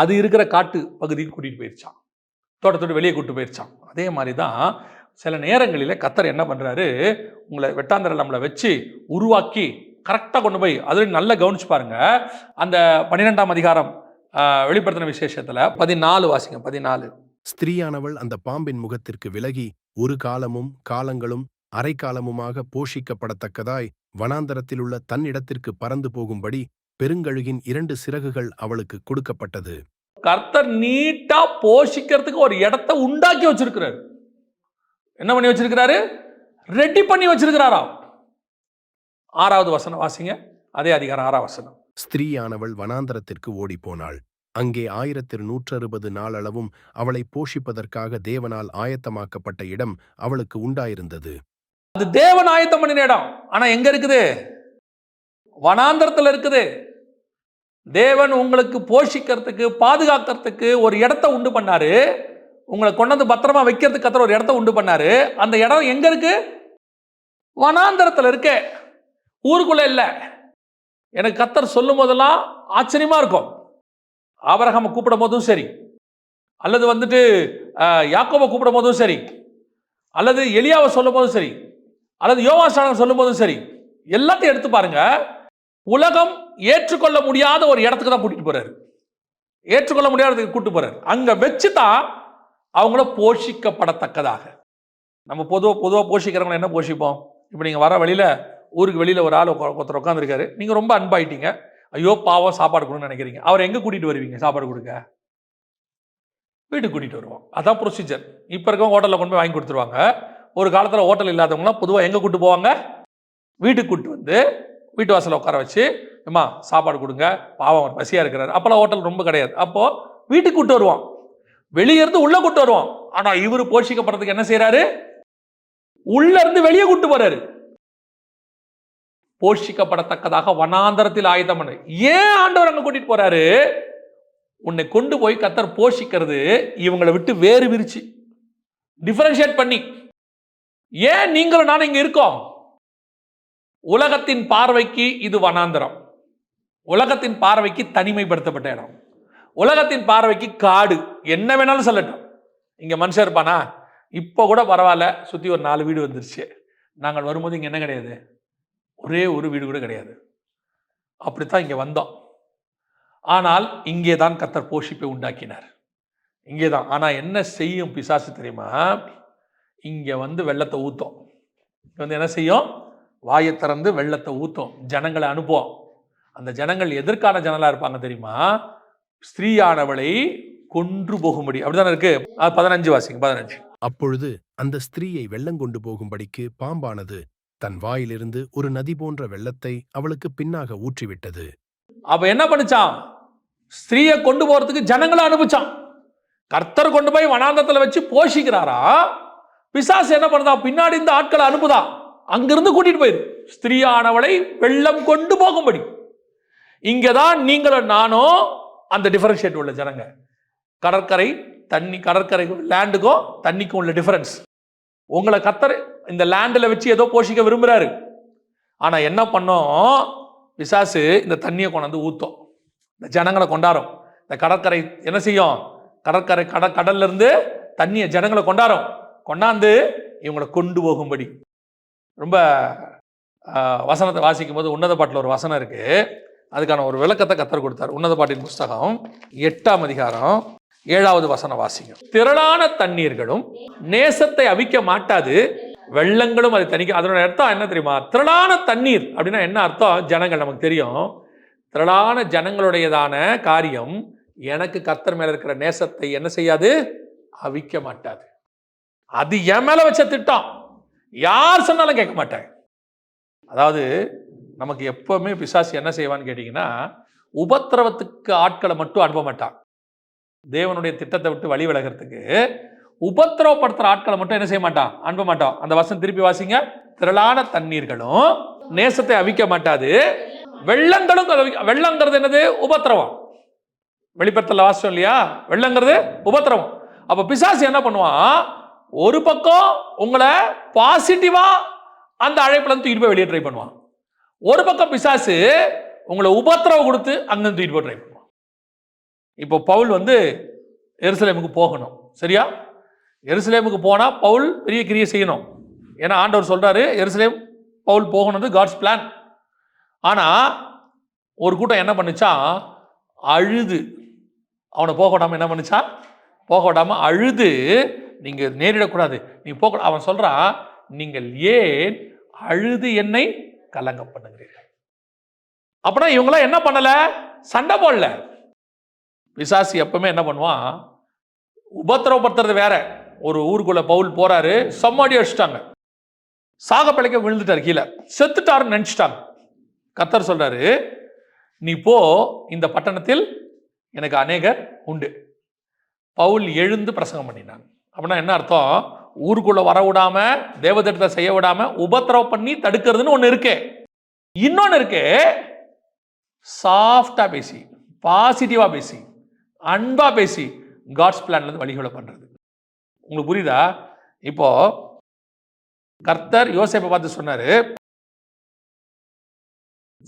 அது இருக்கிற காட்டு பகுதிக்கு கூட்டிட்டு போயிருச்சான், தோட்டத்தோடு வெளியே கூட்டு போயிருச்சான். அதே மாதிரி தான் சில நேரங்களில் கர்த்தர் என்ன பண்றாரு? உங்களை வெட்டாந்தரையில் நம்மளை வச்சு உருவாக்கி கரெக்டாக கொண்டு போய், அதில் நல்லா கவனிச்சு பாருங்க. அந்த 12ஆம் அதிகாரம் வெளிப்படுத்தின விசேஷத்துல 14 வாசிங்க. 14.
ஸ்திரீயானவள் அந்த பாம்பின் முகத்திற்கு விலகி ஒரு காலமும் காலங்களும் அரைக்காலமுமாக போஷிக்கப்படத்தக்கதாய் வனாந்தரத்தில் உள்ள தன்னிடத்திற்கு பறந்து போகும்படி பெருங்கழுகின் 2 சிறகுகள் அவளுக்கு கொடுக்கப்பட்டது.
கர்த்தர் நீட்டா போஷிக்கிறதுக்கு ஒரு இடத்தை உண்டாக்கி வச்சிருக்கிறார். என்ன பண்ணி வச்சிருக்கிறாரு? ரெடி பண்ணி வச்சிருக்கிறாராம். 6வது வசனம் வாசிங்க. அதே அதிகாரம் 6ஆம் வசனம்.
ஸ்திரீயானவள் வனாந்தரத்திற்கு ஓடிப்போனாள். அங்கே 1160 நாளளவும் அவளை போஷிப்பதற்காக தேவனால் ஆயத்தமாக்கப்பட்ட இடம் அவளுக்கு உண்டாயிருந்தது.
அது தேவன் ஆயத்தம் பண்ணின இடம். ஆனா எங்க இருக்குது? வனாந்தரத்தில் இருக்குது. தேவன் உங்களுக்கு போஷிக்கிறதுக்கு, பாதுகாக்கிறதுக்கு ஒரு இடத்தை உண்டு பண்ணாரு. உங்களை கொண்டாந்து பத்திரமா வைக்கிறதுக்கு கர்த்தர் ஒரு இடத்தை உண்டு பண்ணாரு. அந்த இடம் எங்க இருக்கு? வனாந்தரத்தில் இருக்கு, ஊருக்குள்ள இல்ல. எனக்கு கர்த்தர் சொல்லும் போதெல்லாம் ஆச்சரியமா இருக்கும். ஆபிரகாமை கூப்பிடும் போதும் சரி, அல்லது யாக்கோபை கூப்பிடும் போதும் சரி, அல்லது எலியாவை சொல்லும் போதும் சரி, அல்லது யோவான் சொல்லும் போதும் சரி, எல்லாத்தையும் எடுத்து பாருங்க. உலகம் ஏற்றுக்கொள்ள முடியாத ஒரு இடத்துக்கு தான் கூட்டிட்டு போறாரு. ஏற்றுக்கொள்ள முடியாததுக்கு கூட்டு போறாரு. அங்க வச்சுதான் அவங்கள போஷிக்கப்படத்தக்கதாக. நம்ம பொதுவா போஷிக்கிறவங்க என்ன போஷிப்போம்? இப்போ நீங்க வர வழியில, ஊருக்கு வெளியில ஒரு ஆள் ஒருத்தர் உட்காந்துருக்காரு. நீங்க ரொம்ப அன்பாயிட்டீங்க. ஐயோ பாவம் சாப்பாடு கொடுன்னு நினைக்கிறீங்க. அவர் எங்க கூட்டிட்டு வருவீங்க? சாப்பாடு கொடுக்க வீட்டுக்கு கூட்டிட்டு வருவோம். அதான் ப்ரொசீஜர். இப்ப இருக்கவங்க ஹோட்டல்ல கொண்டு போய் வாங்கி கொடுத்துருவாங்க. ஒரு காலத்துல ஹோட்டல் இல்லாதவங்களாம் பொதுவா எங்க கூட்டு போவாங்க? வீட்டுக்கு கூட்டு வந்து வீட்டு வாசல்ல உட்கார வச்சு, அம்மா சாப்பாடு கொடுங்க, பாவம் அவர் பசியா இருக்கிறாரு. அப்பெல்லாம் ஹோட்டல் ரொம்ப கிடையாது. அப்போ வீட்டுக்கு கூட்டு வருவோம், வெளியே இருந்து உள்ள கூட்டு வருவோம். ஆனா இவரு போஷிக்கப்படுறதுக்கு என்ன செய்யறாரு? உள்ள இருந்து வெளியே கூட்டு போறாரு. போஷிக்கப்படத்தக்கதாக வனாந்தரத்தில் ஆயுதம் பண்ணு. ஏன் ஆண்டவர் அங்க கூட்டிட்டு போறாரு? உன்னை கொண்டு போய் கர்த்தர் போஷிக்கிறது இவங்களை விட்டு வேறு விரிச்சு டிஃபரன்ஷியேட் பண்ணி. ஏன் நீங்களும் நானும் இங்க இருக்கோம்? உலகத்தின் பார்வைக்கு இது வனாந்தரம், உலகத்தின் பார்வைக்கு தனிமைப்படுத்தப்பட்ட இடம், உலகத்தின் பார்வைக்கு காடு. என்ன வேணாலும் சொல்லட்டும், இங்க மனுஷன் இருப்பானா? இப்ப கூட பரவாயில்ல, சுத்தி ஒரு 4 வீடு வந்துருச்சு. நாங்கள் வரும்போது இங்க என்ன கிடையாது? ஒரே ஒரு வீடு கூட கிடையாது. அப்படித்தான் இங்க வந்தோம். ஆனால் இங்கே தான் கர்த்தர் போஷிப்பை உண்டாக்கினார். இங்கே தான். ஆனா என்ன செய்யும் பிசாசு தெரியுமா? இங்க வந்து வெள்ளத்தை ஊத்தும். என்ன செய்யும்? வாயை திறந்து வெள்ளத்தை ஊத்தும், ஜனங்களை அனுப்புவோம். அந்த ஜனங்கள் எதற்கான ஜனங்களா இருப்பாங்க தெரியுமா? ஸ்திரீயானவளை கொன்று போகும்படி. அப்படிதானே இருக்கு. 15 வாசிங்க. 15.
அப்பொழுது அந்த ஸ்திரீயை வெள்ளங்கொண்டு போகும்படிக்கு பாம்பானது தன் வாயிலிருந்து ஒரு நதி போன்ற வெள்ளத்தை அவளுக்கு பின்னாக ஊற்றிவிட்டது.
அப்ப என்ன பண்ணுச்சான்? ஸ்திரீயை கொண்டு போறதுக்கு ஜனங்களை அனுப்பிச்சான். கர்த்தர் கொண்டு போய் வனாந்தரத்துல வச்சு போஷிக்கிறாரா? பிசாசு என்ன பண்ணுதா? பின்னாடி இந்த ஆட்களை அனுப்புதா, அங்கிருந்து கூட்டிட்டு போயிரு. ஸ்திரீயானவளை வெள்ளம் கொண்டு போகும்படி. இங்கதான் நீங்களும் நானும் அந்த டிஃபரன்ஷியேட் உள்ள ஜனங்க. கடற்கரை தண்ணி, கடற்கரை லேண்டுக்கும் தண்ணிக்கும் உள்ள டிஃபரன்ஸ். உங்களை கர்த்தர் இந்த லேண்டில் வச்சு ஏதோ போஷிக்க விரும்புறாரு. ஆனா என்ன பண்ணோம்? பிசாசு இந்த தண்ணியை கொண்டாந்து ஊத்தும், இந்த ஜனங்களை கொண்டாடும். இந்த கடற்கரை என்ன செய்யும்? கடற்கரை கடல்ல இருந்து தண்ணியை ஜனங்களை கொண்டாந்து இவங்களை கொண்டு போகும்படி. ரொம்ப வசனத்தை வாசிக்கும் போது உன்னத பாட்டில் ஒரு வசனம் இருக்கு, அதுக்கான ஒரு விளக்கத்தை கர்த்தர் கொடுத்தார். உன்னத பாட்டின் புஸ்தகம் 8ஆம் அதிகாரம் 7வது வசனம் வாசிங்க. திரளான தண்ணீர்களும் நேசத்தை அவிக்க மாட்டாது, வெள்ளங்களும் அதை தணிக்க. அதனோட அர்த்தம் என்ன தெரியுமா? திரளான தண்ணீர் அப்படின்னா என்ன அர்த்தம்? ஜனங்கள், நமக்கு தெரியும். திரளான ஜனங்களுடையதான காரியம் எனக்கு கர்த்தர் மேல இருக்கிற நேசத்தை என்ன செய்யாது? அவிக்க மாட்டாது. அது என் மேல வச்ச திட்டம், யார் சொன்னாலும் கேட்க மாட்டேன். அதாவது நமக்கு எப்பவுமே பிசாசு என்ன செய்வான்னு கேட்டீங்கன்னா, உபத்திரவத்துக்கு ஆட்களை மட்டும் அனுப்ப மாட்டான். தேவனுடைய திட்டத்தை விட்டு வழி விலகிறதுக்கு உபத்திரவப்படுத்துற ஆட்களை மட்டும் என்ன செய்ய மாட்டான்? அனுப்ப மாட்டான். அந்த வசனம் திருப்பி வாசிங்க. திரளான தண்ணீர்களும் நேசத்தை அவிக்க மாட்டாது, வெள்ளங்களும். வெள்ளங்கிறது என்னது? உபத்திரவம். வெளிப்படுத்தல வாசிச்சோம் இல்லையா? வெள்ளங்கிறது உபத்திரவம். அப்ப பிசாசு என்ன பண்ணுவான்? ஒரு பக்கம் உங்களை பாசிட்டிவா அந்த அழைப்புல இருந்து தூக்கிட்டு போய் வெளியே ட்ரை பண்ணுவான். ஒரு பக்கம் பிசாசு உங்களை உபத்திரவம் கொடுத்து அங்கிருந்து தூக்கிட்டு போய் ட்ரை பண்ணுவான். இப்போ பவுல் வந்து எருசலேமுக்கு போகணும், சரியா? எருசலேமுக்கு போனா பவுல் பெரிய கிரியை செய்யணும். ஏன்னா ஆண்டவர் சொல்றாரு எருசலேம் பவுல் போகணும், காட்ஸ் பிளான். ஆனா ஒரு கூட்டம் என்ன பண்ணுச்சா? அழுது அவனை போக விடாம என்ன பண்ணுச்சா? போக விடாம அழுது, நீங்க நேரிடக்கூடாது, நீ போக. அவன் சொல்றான், நீங்கள் ஏன் அழுது என்னை கலங்க பண்ணுகிறீர்கள்? அப்படின்னா இவங்களாம் என்ன பண்ணல? சண்டை போடல. பிசாசு எப்பவுமே என்ன பண்ணுவான்? உபத்திரவப்படுத்துறது வேற. ஒரு ஊருக்குள்ள பவுல் போறாரு, சம்மாடி அடிச்சிட்டாங்க, சாக பிழைக்க விழுந்துட்டார், கீழே செத்துட்டாருன்னு நினைச்சிட்டாங்க. கர்த்தர் சொல்றாரு, நீ போ, இந்த பட்டணத்தில் எனக்கு அநேகர் உண்டு. பவுல் எழுந்து பிரசங்கம் பண்ணினான். அப்படின்னா என்ன அர்த்தம்? ஊருக்குள்ள வர விடாம, தேவதத்தை செய்ய விடாம உபத்திரவம் பண்ணி தடுக்கிறதுன்னு ஒண்ணு இருக்கு. இன்னொன்னு இருக்கு, சாஃப்டா பேசி, பாசிட்டிவா பேசி, அன்பா பேசி காட்ஸ் பிளான்ல இருந்து வழிகளை பண்றது. உங்களுக்கு புரியுதா? இப்போ கர்த்தர் யோசேப்பை பார்த்து சொன்னாரு,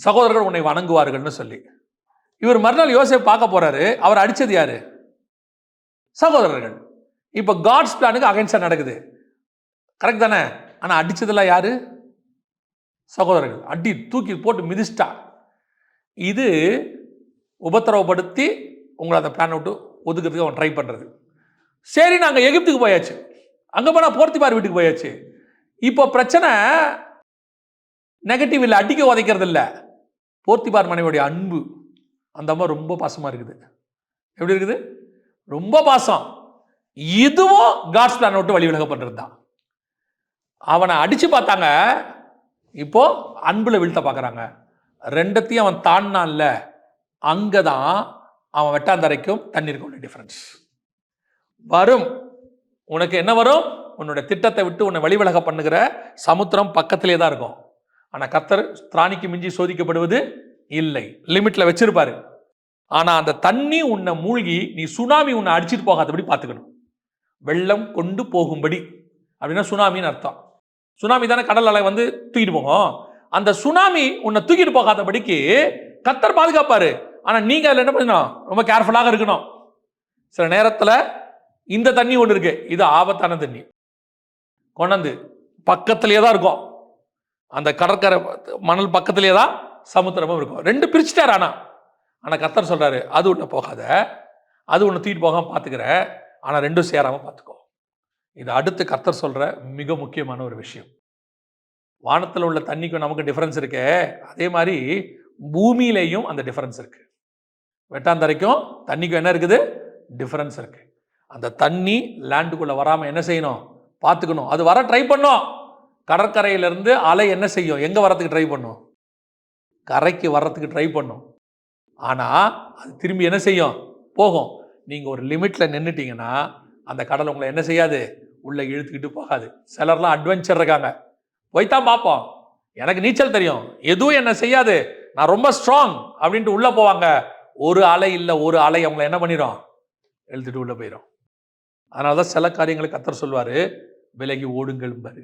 சகோதரர்கள் உன்னை வணங்குவார்கள்னு சொல்லி. இவர் மறுநாள் யோசேப்பு பார்க்க போறாரு, அவர் அடிச்சது யாரு? சகோதரர்கள். இப்போ காட்ஸ் பிளானுக்கு அகைன்ஸ்டா நடக்குது, கரெக்ட் தானே? ஆனா அடிச்சதெல்லாம் யாரு? சகோதரர்கள் அடி தூக்கி போட்டு மிதிச்சிட்டா. இது உபத்திரவப்படுத்தி உங்களை அந்த பிளான் விட்டு ஒதுக்கிறதுக்கு அவன் ட்ரை பண்ணுறது. சரி, நாங்கள் எகிப்துக்கு போயாச்சு, அங்கே போனால் போர்த்திபார் வீட்டுக்கு போயாச்சு. இப்போ பிரச்சனை நெகட்டிவ் இல்லை, அடிக்க உதைக்கிறது இல்லை, போர்த்திபார் மனைவியுடைய அன்பு. அந்த அம்மா ரொம்ப பாசமாக இருக்குது. எப்படி இருக்குது? ரொம்ப பாசம். இதுவும் காட்ஸ் பிளான் விட்டு வழி விலக பண்ணுறது தான். அவனை அடித்து பார்த்தாங்க, இப்போ அன்பில் வீழ்த்த பார்க்குறாங்க. ரெண்டத்தையும் அவன் தாண்டினான்ல, அங்கே தான் அவன் வெட்டாந்தரைக்கும் தண்ணீருக்கும் உள்ள டிஃப்ரென்ஸ் வரும். உனக்கு என்ன வரும்? உன்னுடைய திட்டத்தை விட்டு உன்னை வழிவிலக பண்ணுகிற சமுத்திரம் பக்கத்திலே தான் இருக்கும். ஆனால் கர்த்தர் திராணிக்கு மிஞ்சி சோதிக்கப்படுவது இல்லை, லிமிட்டில் வச்சிருப்பாரு. ஆனால் அந்த தண்ணி உன்னை மூழ்கி நீ சுனாமி உன்னை அடிச்சிட்டு போகாதபடி பார்த்துக்கணும். வெள்ளம் கொண்டு போகும்படி அப்படின்னா சுனாமின்னு அர்த்தம். சுனாமி தானே கடல் அலை வந்து தூக்கிட்டு போகும். அந்த சுனாமி உன்னை தூக்கிட்டு போகாதபடிக்கு கர்த்தர் பாதுகாப்பாரு. ஆனால் நீங்கள் அதில் என்ன பண்ணணும்? ரொம்ப கேர்ஃபுல்லாக இருக்கணும். சில நேரத்தில் இந்த தண்ணி ஒன்று இருக்கு, இது ஆபத்தான தண்ணி, கொண்டாந்து பக்கத்திலேயே தான் இருக்கும். அந்த கடற்கரை மணல் பக்கத்திலேயே தான் சமுத்திரமும் இருக்கும். ரெண்டு பிரிச்சுட்டார். ஆனால் கர்த்தர் சொல்றாரு, அது ஒன்று போகாத, அது ஒன்று தூக்கிட்டு போகாமல் பார்த்துக்கிற, ஆனால் ரெண்டும் சேராமல் பார்த்துக்கோ. இது அடுத்து கர்த்தர் சொல்ற மிக முக்கியமான ஒரு விஷயம். வானத்தில் உள்ள தண்ணிக்கும் நமக்கு டிஃபரன்ஸ் இருக்கு, அதே மாதிரி பூமியிலையும் அந்த டிஃபரன்ஸ் இருக்கு. வெட்டாந்தரைக்கும் தண்ணிக்கும் என்ன இருக்குது? டிஃபரன்ஸ் இருக்கு. அந்த தண்ணி லேண்டுக்குள்ள வராமல் என்ன செய்யணும்? பார்த்துக்கணும். அது வர ட்ரை பண்ணும். கடற்கரையிலிருந்து அலை என்ன செய்யும்? எங்கே வரத்துக்கு ட்ரை பண்ணும்? கரைக்கு வர்றதுக்கு ட்ரை பண்ணும். ஆனால் அது திரும்பி என்ன செய்யும்? போகும். நீங்கள் ஒரு லிமிட்டில் நின்றுட்டீங்கன்னா அந்த கடல் உங்களை என்ன செய்யாது? உள்ளே இழுத்துக்கிட்டு போகாது. சிலர்லாம் அட்வென்ச்சர் இருக்காங்க, போய்தான் பார்ப்போம், எனக்கு நீச்சல் தெரியும், எதுவும் என்ன செய்யாது, நான் ரொம்ப ஸ்ட்ராங் அப்படின்ட்டு உள்ளே போவாங்க. ஒரு அலை இல்லை, ஒரு அலை அவங்களை என்ன பண்ணிடும்? எழுத்துட்டு உள்ளே போயிடும். அதனால தான் சில காரியங்களுக்கு கர்த்தர் சொல்வார், விலகி ஓடுங்களும் பாரு.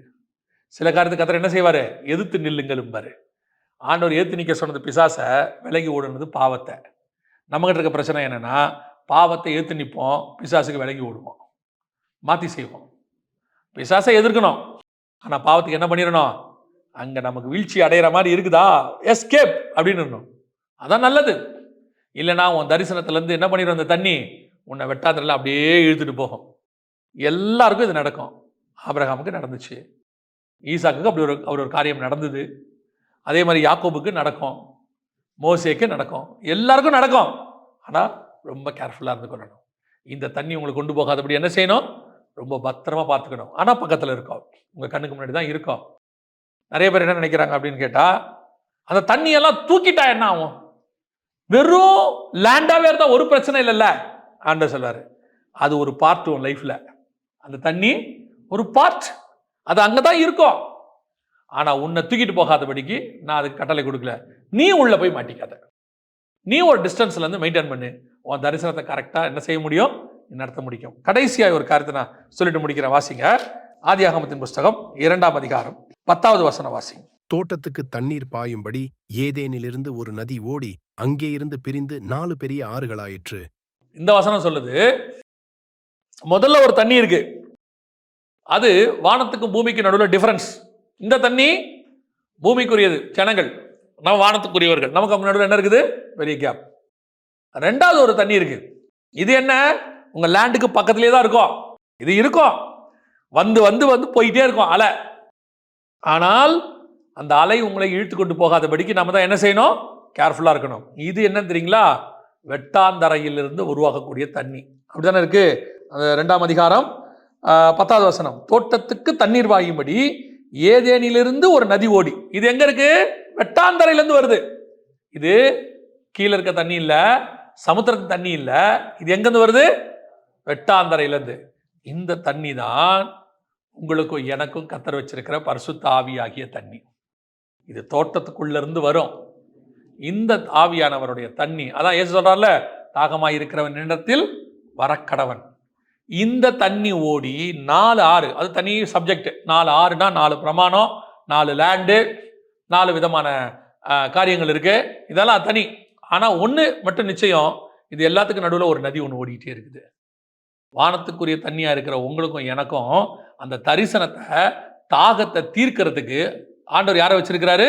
சில காரியத்துக்கு கர்த்தர் என்ன செய்வார்? எதிர்த்து நில்லுங்களும் பாரு. ஆண்டவர் ஏற்று நிற்க சொன்னது பிசாசை, விலகி ஓடுனது பாவத்தை. நம்மகிட்ட இருக்க பிரச்சனை என்னென்னா, பாவத்தை ஏற்று நிற்போம், பிசாசுக்கு விலகி ஓடுவோம், மாற்றி செய்வோம். பிசாசை எதிர்க்கணும், ஆனால் பாவத்துக்கு என்ன பண்ணிடணும்? அங்கே நமக்கு வீழ்ச்சி அடைகிற மாதிரி இருக்குதா, எஸ்கேப் அப்படின்னு இருக்கணும். அதான் நல்லது. இல்லைனா உன் தரிசனத்துலேருந்து என்ன பண்ணிடும்? அந்த தண்ணி உன்னை வெட்டாந்திரல அப்படியே இழுத்துட்டு போகும். எல்லாருக்கும் இது நடக்கும். ஆபிரகாமுக்கு நடந்துச்சு, ஈசாக்குக்கு அப்படி ஒரு காரியம் நடந்தது. அதே மாதிரி யாக்கோபுக்கு நடக்கும், மோசேக்கு நடக்கும், எல்லாருக்கும் நடக்கும். ஆனால் ரொம்ப கேர்ஃபுல்லாக இருந்து கொள்ளணும். இந்த தண்ணி உங்களுக்கு கொண்டு போகாதபடி என்ன செய்யணும்? ரொம்ப பத்திரமா பார்த்துக்கணும். ஆனால் பக்கத்தில் இருக்கோம், உங்கள் கண்ணுக்கு முன்னாடி தான் இருக்கோம். நிறைய பேர் என்ன நினைக்கிறாங்க அப்படின்னு கேட்டால், அந்த தண்ணியெல்லாம் தூக்கிட்டா என்ன ஆகும்? வெறும் லேண்டாகவே இருந்தால் ஒரு பிரச்சனை இல்லைல்ல. ஆண்டவர் சொல்வார், அது ஒரு பார்ட் உன் லைஃப்பில். அந்த தண்ணி ஒரு பார்ட், அது அங்கே தான் இருக்கும். ஆனால் உன்னை தூக்கிட்டு போகாதபடிக்கு நான் அதுக்கு கட்டளை கொடுக்கல. நீ உள்ளே போய் மாட்டிக்காத, நீ ஒரு டிஸ்டன்ஸ்லேருந்து மெயின்டைன் பண்ணு. உன் தரிசனத்தை கரெக்டாக என்ன செய்ய முடியும்? நடத்த முடியும். கடைசியாக ஒரு காரியத்தை நான் சொல்லிட்டு முடிக்கிறேன். வாசிங்க, ஆதியாகமத்தின் புஸ்தகம் 2ஆம் அதிகாரம் 10வது வசனம் வாசிங்க.
தோட்டத்துக்கு தண்ணீர் பாயும்படி ஏதேனிலிருந்து ஒரு நதி ஓடி அங்கே இருந்து பிரிந்து 4 பெரிய ஆறுகளாயிற்று.
இந்த வசனம் சொல்லுது, முதல்ல ஒரு தண்ணி இருக்கு, அது வானத்துக்கும் பூமிக்கு நடுவில் டிஃபரன்ஸ். இந்த தண்ணி பூமிக்குரியது, ஜனங்கள், நம்ம வானத்துக்குரியவர்கள், நமக்கு அவங்க நடுவில் என்ன இருக்குது? பெரிய கேப். ரெண்டாவது ஒரு தண்ணி இருக்கு, இது என்ன? உங்க லேண்டுக்கு பக்கத்திலே தான் இருக்கும். இது இருக்கும், வந்து வந்து வந்து போயிட்டே இருக்கும் அலை. ஆனால் அந்த அலை உங்களை இழுத்து கொண்டு போகாதபடிக்கு நம்ம தான் என்ன செய்யணும்? கேர்ஃபுல்லாக இருக்கணும். இது என்ன தெரியுங்களா? வெட்டாந்தரையிலிருந்து உருவாகக்கூடிய தண்ணி. அப்படித்தானே இருக்கு. அந்த 2ஆம் அதிகாரம் 10வது வசனம், தோட்டத்துக்கு தண்ணீர் வாயும்படி ஏதேனிலிருந்து ஒரு நதி ஓடி. இது எங்க இருக்கு? வெட்டாந்தரையிலிருந்து வருது. இது கீழே இருக்க தண்ணி இல்லை, சமுத்திரத்து தண்ணி இல்லை, இது எங்கிருந்து வருது? வெட்டாந்தரையிலிருந்து. இந்த தண்ணி தான் உங்களுக்கும் எனக்கும் கர்த்தர் வச்சிருக்கிற பரிசுத்த ஆவியாகிய தண்ணி. இது தோட்டத்துக்குள்ள இருந்து வரும். இந்த ஆவியானவருடைய தண்ணி, அதான் ஏசு சொல்றார்ல, தாகமாய் இருக்கிறவன் இடத்தில் வரக்கடவன். இந்த தண்ணி ஓடி 4 ஆறு, அது தனி சப்ஜெக்ட். 4 ஆறுனா 4 பிரமாணம், 4 லேண்டு, 4 விதமான காரியங்கள் இருக்கு. இதெல்லாம் தனி. ஆனா ஒண்ணு மட்டும் நிச்சயம், இது எல்லாத்துக்கும் நடுவில் ஒரு நதி ஒன்று ஓடிக்கிட்டே இருக்குது. வானத்துக்குரிய தண்ணியா இருக்கிற உங்களுக்கும் எனக்கும் அந்த தரிசனத்தை, தாகத்தை தீர்க்கிறதுக்கு ஆண்டவர் யாரை வச்சிருக்கிறாரு?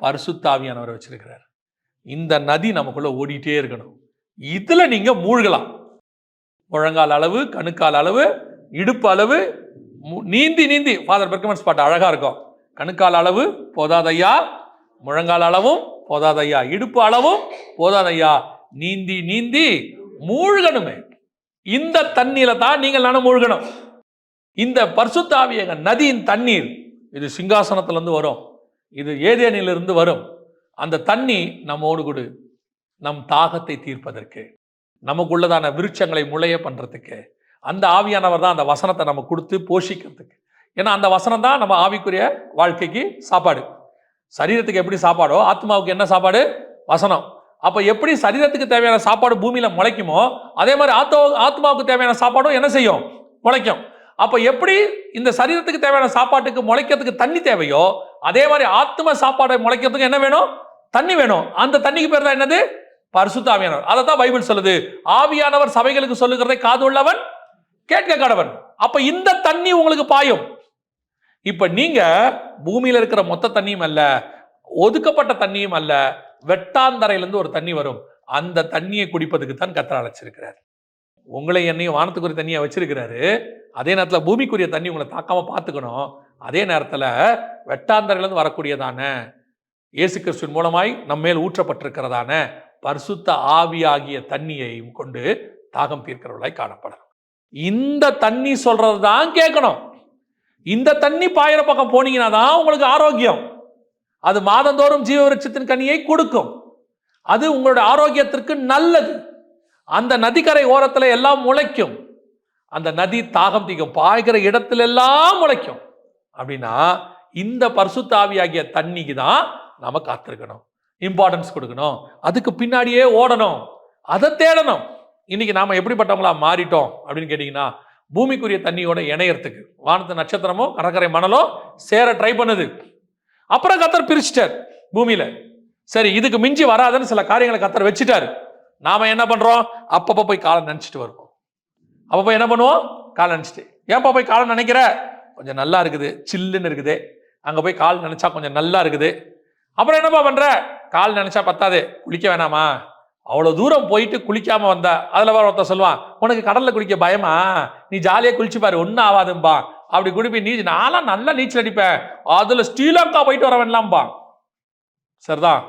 பரிசுத்த ஆவியானவரை வச்சிருக்கிறாரு. இந்த நதி நமக்குள்ள ஓடிட்டே இருக்கணும். இதுல நீங்க மூழ்கலாம். முழங்கால் அளவு, கணுக்கால் அளவு, இடுப்பு அளவு, நீந்தி நீந்தி ஃபாதர் பெர்கமன்ஸ் பாட்டு அழகா இருக்கும். கணுக்கால் அளவு போதாதையா, முழங்கால் அளவும் போதாதையா, இடுப்பு அளவும் போதாதையா, நீந்தி நீந்தி மூழ்கணுமே. இந்த தண்ணீர தான் நீங்கள் நானும் மூழ்கணும். இந்த பரிசுத்த ஆவிய நதியின் தண்ணீர் இது சிங்காசனத்திலிருந்து வரும், இது ஏதேனிலிருந்து வரும். அந்த தண்ணி நம்மோடு கூட நம் தாகத்தை தீர்ப்பதற்கு, நமக்குள்ளதான விருட்சங்களை முளைய பண்றதுக்கு, அந்த ஆவியானவர் தான் அந்த வசனத்தை நம்ம கொடுத்து போஷிக்கிறதுக்கு. ஏன்னா அந்த வசனம் தான் நம்ம ஆவிக்குரிய வாழ்க்கைக்கு சாப்பாடு. சரீரத்துக்கு எப்படி சாப்பாடோ ஆத்மாவுக்கு என்ன சாப்பாடு? வசனம். அப்ப எப்படி சரீரத்துக்கு தேவையான சாப்பாடு பூமியில முளைக்குமோ அதே மாதிரி ஆத்மாவுக்கு தேவையான சாப்பாடும் என்ன செய்யும்? முளைக்கும். அப்ப எப்படி இந்த சரீரத்துக்கு தேவையான சாப்பாட்டுக்கு முளைக்கிறதுக்கு தண்ணி தேவையோ அதே மாதிரி ஆத்ம சாப்பாடை முளைக்கிறதுக்கு என்ன வேணும்? தண்ணி வேணும். அந்த தண்ணிக்கு பேர் தான் என்னது? பரிசுத்த ஆவியானவர். அதை தான் பைபிள் சொல்லுது, ஆவியானவர் சபைகளுக்கு சொல்லுகிறதை காது உள்ளவன் கேட்க கடவன். அப்ப இந்த தண்ணி உங்களுக்கு பாயும். இப்ப நீங்க பூமியில இருக்கிற மொத்த தண்ணியும் அல்ல, ஒதுக்கப்பட்ட தண்ணியும் அல்ல, வெட்டாந்தரையிலிருந்து ஒரு தண்ணி வரும். அந்த தண்ணியை குடிப்பதுக்கு தான் கர்த்தர் அழைச்சிருக்கிறார். உங்களை என்னையும் வானத்துக்குரிய தண்ணியை வச்சிருக்கிறாரு. அதே நேரத்தில் பூமிக்குரிய தண்ணி உங்களை தாக்காம பார்த்துக்கணும். அதே நேரத்தில் வெட்டாந்தரையிலிருந்து வரக்கூடியதான இயேசு கிறிஸ்துவின் மூலமாய் நம்மேல் ஊற்றப்பட்டிருக்கிறதான பரிசுத்த ஆவியாகிய தண்ணியையும் கொண்டு தாகம் தீர்க்கிறவர்களாய் காணப்படணும். இந்த தண்ணி சொல்றது தான் கேட்கணும். இந்த தண்ணி பாயிர பக்கம் போனீங்கன்னா தான் உங்களுக்கு ஆரோக்கியம். அது மாதந்தோறும் ஜீவ விருட்சத்தின் கனியை கொடுக்கும். அது உங்களுடைய ஆரோக்கியத்திற்கு நல்லது. அந்த நதிக்கரை ஓரத்துல எல்லாம் முளைக்கும். அந்த நதி தாகம் தீக்கும், பாய்கிற இடத்துல எல்லாம் முளைக்கும். அப்படின்னா இந்த பரிசுத்த ஆவியாகிய தண்ணிக்கு தான் நாம காத்திருக்கணும், இம்பார்ட்டன்ஸ் கொடுக்கணும், அதுக்கு பின்னாடியே ஓடணும், அதை தேடணும். இன்னைக்கு நாம எப்படிப்பட்டவங்களா மாறிட்டோம் அப்படின்னு கேட்டீங்கன்னா, பூமிக்குரிய தண்ணியோட இணையறதுக்கு வானத்து நட்சத்திரமும் கடற்கரை மணலும் சேர ட்ரை பண்ணுது. அப்புறம் கர்த்தர் பிரிச்சுட்டார் பூமியில. சரி, இதுக்கு மிஞ்சி வராதுன்னு சில காரியங்களை கர்த்தர் வச்சுட்டாரு. நாம என்ன பண்றோம்? அப்பப்போ போய் காலை நினைச்சிட்டு வருவோம். அப்பப்போ என்ன பண்ணுவோம்? காலை நினைச்சிட்டு. ஏன்ப்பா போய் காலை நினைக்கிற? கொஞ்சம் நல்லா இருக்குது, சில்லுன்னு இருக்குது, அங்க போய் கால் நினைச்சா கொஞ்சம் நல்லா இருக்குது. அப்புறம் என்னப்பா பண்ற? கால் நினைச்சா பத்தாது, குளிக்க வேணாமா? அவ்வளவு தூரம் போயிட்டு குளிக்காம வந்த அதுல வர ஒருத்தர் சொல்லுவான், உனக்கு கடல்ல குளிக்க பயமா? நீ ஜாலியா குளிச்சு பாரு, ஒன்னும் ஆகாதும்பா. அப்படி குடிப்பி நான்லாம் நல்லா நீச்சல் அடிப்பேன், அதுல ஸ்ரீலங்கா போயிட்டு வர வேணாம்பா. சரிதான்,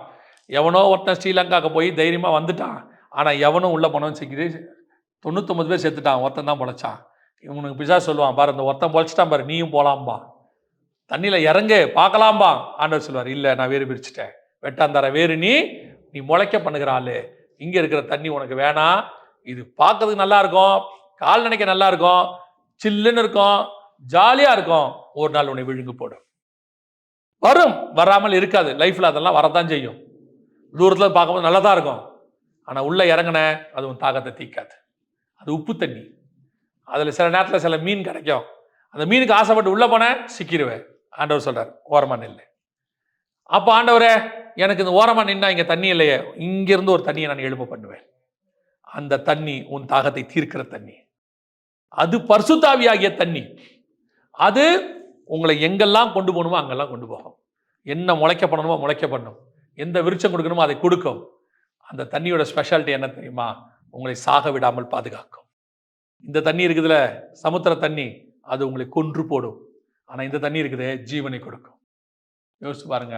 எவனோ ஒருத்தன் ஸ்ரீலங்காக்கு போய் தைரியமா வந்துட்டான். ஆனா எவனும் உள்ள போனவன் சிக்கிது 99 பேர் செத்துட்டான், ஒருத்தன் தான் பொழைச்சான். இவனுக்கு பிசா சொல்லுவான், பாரு இந்த ஒருத்தன் பொழைச்சிட்டான் பாரு, நீயும் போலாம்பா, தண்ணியில இறங்கு பார்க்கலாம்பா. ஆண்டவர் சொல்லுவார், இல்ல நான் வேறு பிரிச்சுட்டேன், வெட்டாந்தர வேறு, நீ முளைக்க பண்ணுகிற ஆளு, இங்க இருக்கிற தண்ணி உனக்கு வேணாம். இது பார்க்கறதுக்கு நல்லா இருக்கும், கால் நினைக்க நல்லா இருக்கும், சில்லுன்னு இருக்கும், ஜாலியா இருக்கும். ஒரு நாள் உன்னை விழுங்கு போடும். வரும், வராமல் இருக்காது. லைஃப்ல அதெல்லாம் வரதான் செய்யும். தூரத்துல பார்க்கும்போது நல்லா தான் இருக்கும். ஆனா உள்ள இறங்கின அது உன் தாகத்தை தீக்காது. அது உப்பு தண்ணி. அதுல சில நேரத்தில் சில மீன் கிடைக்கும். அந்த மீனுக்கு ஆசைப்பட்டு உள்ள போன சிக்கிடுவேன். ஆண்டவர் சொல்றார், ஓரமா நில்லு. அப்ப ஆண்டவரே, எனக்கு இந்த ஓரமா நின்னா இங்க தண்ணி இல்லையே, இங்கிருந்து ஒரு தண்ணியை நான் எழுப்ப பண்ணுவேன். அந்த தண்ணி உன் தாகத்தை தீர்க்கிற தண்ணி. அது பரிசுத்த ஆவியாகிய தண்ணி. அது உங்களை எங்கெல்லாம் கொண்டு போகணுமோ அங்கெல்லாம் கொண்டு போகும். என்ன முளைக்க பண்ணணுமோ முளைக்க பண்ணும். எந்த விருட்சம் கொடுக்கணுமோ அதை கொடுக்கும். அந்த தண்ணியோட ஸ்பெஷாலிட்டி என்ன தெரியுமா? உங்களை சாக விடாமல் பாதுகாக்கும். இந்த தண்ணி இருக்குதுல, சமுத்திர தண்ணி, அது உங்களை கொன்று போடும். ஆனா இந்த தண்ணி இருக்குது, ஜீவனை கொடுக்கும். யோசிச்சு பாருங்க,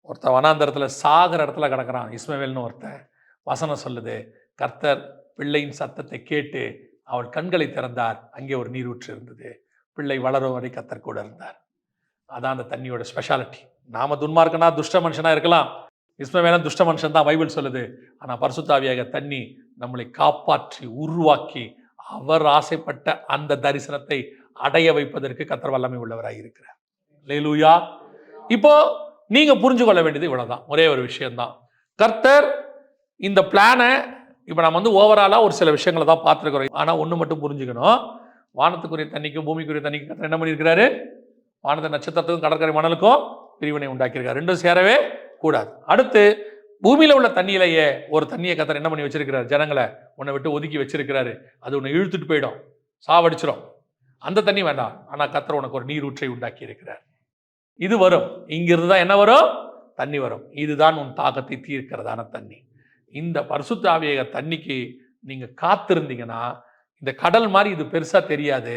ஒருத்தன் வனாந்தரத்துல சாகிற இடத்துல கிடக்கிறான், இஸ்மவேல்னு ஒருத்தன். வசனம் சொல்லுது, கர்த்தர் பிள்ளையின் சத்தத்தை கேட்டு அவள் கண்களை திறந்தார், அங்கே ஒரு நீரூற்று இருந்தது, பிள்ளை வளரும் வரை கர்த்தர் கூட இருந்தார். அதான் அந்த தண்ணியோட ஸ்பெஷாலிட்டி. நாம துன்மார்க்கனா துஷ்ட மனுஷனா இருக்கலாம், இஸ்மவேலன் துஷ்ட மனுஷன் தான் பைபிள் சொல்லுது. ஆனா பரிசுத்த ஆவியாக தண்ணி நம்மளை காப்பாற்றி உருவாக்கி அவர் ஆசைப்பட்ட அந்த தரிசனத்தை அடைய வைப்பதற்கு கர்த்தர் வல்லமை உள்ளவராக இருக்கிறார். அல்லேலூயா. இப்போ நீங்க புரிஞ்சு கொள்ள வேண்டியது இவ்வளவுதான், ஒரே ஒரு விஷயம்தான். கர்த்தர் இந்த பிளானை இப்ப நம்ம ஓவராலா ஒரு சில விஷயங்களை தான் பார்த்துருக்கிறோம். ஆனா ஒண்ணு மட்டும் புரிஞ்சுக்கணும், வானத்துக்குரிய தண்ணிக்கும் பூமிக்குரிய தண்ணிக்கும் கர்த்தர் என்ன பண்ணியிருக்கிறாரு? வானத்த நட்சத்திரத்துக்கும் கடற்கரை மணலுக்கும் பிரிவினை உண்டாக்கியிருக்காரு. ரெண்டும் சேரவே கூடாது. அடுத்து பூமியில உள்ள தண்ணியிலேயே ஒரு தண்ணியை கர்த்தர் என்ன பண்ணி வச்சிருக்கிறார்? ஜனங்களை உன்னை விட்டு ஒதுக்கி வச்சிருக்கிறாரு. அது உன்னை இழுத்துட்டு போயிடும், சாவடிச்சிடும். அந்த தண்ணி வேண்டாம். ஆனா கர்த்தர் உனக்கு ஒரு நீரூற்றை உண்டாக்கி இருக்கிறார். இது வரும். இங்கிருந்து தான் என்ன வரும்? தண்ணி வரும். இதுதான் உன் தாகத்தை தீர்க்கிறதான தண்ணி. இந்த பரிசுத்த ஆவிய தண்ணிக்கு நீங்க காத்திருந்தீங்கன்னா, இந்த கடல் மாதிரி இது பெருசா தெரியாது,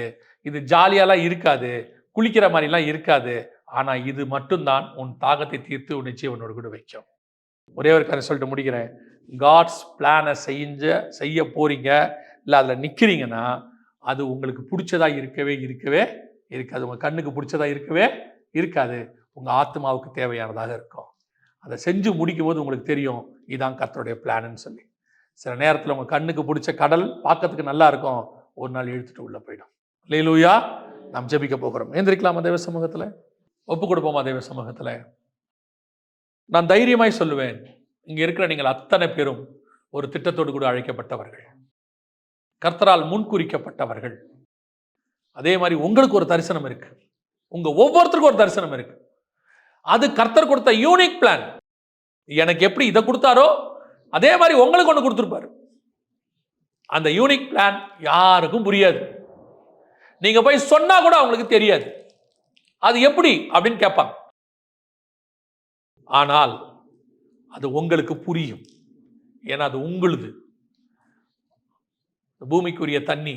இது ஜாலியாலாம் இருக்காது, குளிக்கிற மாதிரிலாம் இருக்காது. ஆனா இது மட்டும்தான் உன் தாகத்தை தீர்த்து உன்னை ஜீவனோடு கூட வைக்கும். ஒரே ஒரு கதை சொல்லிட்டு முடிக்கிறேன். காட்ஸ் பிளானை செய்ய போறீங்க, இல்லை அதில் நிற்கிறீங்கன்னா, அது உங்களுக்கு பிடிச்சதா இருக்கவே இருக்காது. உங்கள் கண்ணுக்கு பிடிச்சதா இருக்கவே இருக்காது. உங்கள் ஆத்மாவுக்கு தேவையானதாக இருக்கும். அதை செஞ்சு முடிக்கும் போது உங்களுக்கு தெரியும், இதான் கர்த்தருடைய பிளான்னு சொல்லி. சில நேரத்தில் உங்கள் கண்ணுக்கு பிடிச்ச கடல் பார்க்கறதுக்கு நல்லா இருக்கும், ஒரு நாள் இழுத்துட்டு உள்ள போயிடும். அல்லேலூயா. நாம் ஜெபிக்க போகிறோம். எந்திரிக்கலாமா தேவ சமூகத்தில்? ஒப்பு கொடுப்போமா தேவ சமூகத்தில்? நான் தைரியமாய் சொல்லுவேன், இங்கே இருக்கிற நீங்கள் அத்தனை பேரும் ஒரு திட்டத்தோடு கூட அழைக்கப்பட்டவர்கள், கர்த்தரால் முன்குறிக்கப்பட்டவர்கள். அதே மாதிரி உங்களுக்கு ஒரு தரிசனம் இருக்கு. உங்க ஒவ்வொருத்தருக்கும் ஒரு தரிசனம் இருக்கு. அது கர்த்தர் கொடுத்த யூனிக் பிளான். எனக்கு எப்படி இதை கொடுத்தாரோ அதே மாதிரி உங்களுக்கு ஒன்று கொடுத்துருப்பாரு. அந்த யூனிக் பிளான் யாருக்கும் புரியாது. நீங்க போய் சொன்னா கூட அவங்களுக்கு தெரியாது. அது எப்படி அப்படின்னு கேட்பாங்க. ஆனால் அது உங்களுக்கு புரியும். ஏன்னா அது உங்களுது. பூமிக்குரிய தண்ணி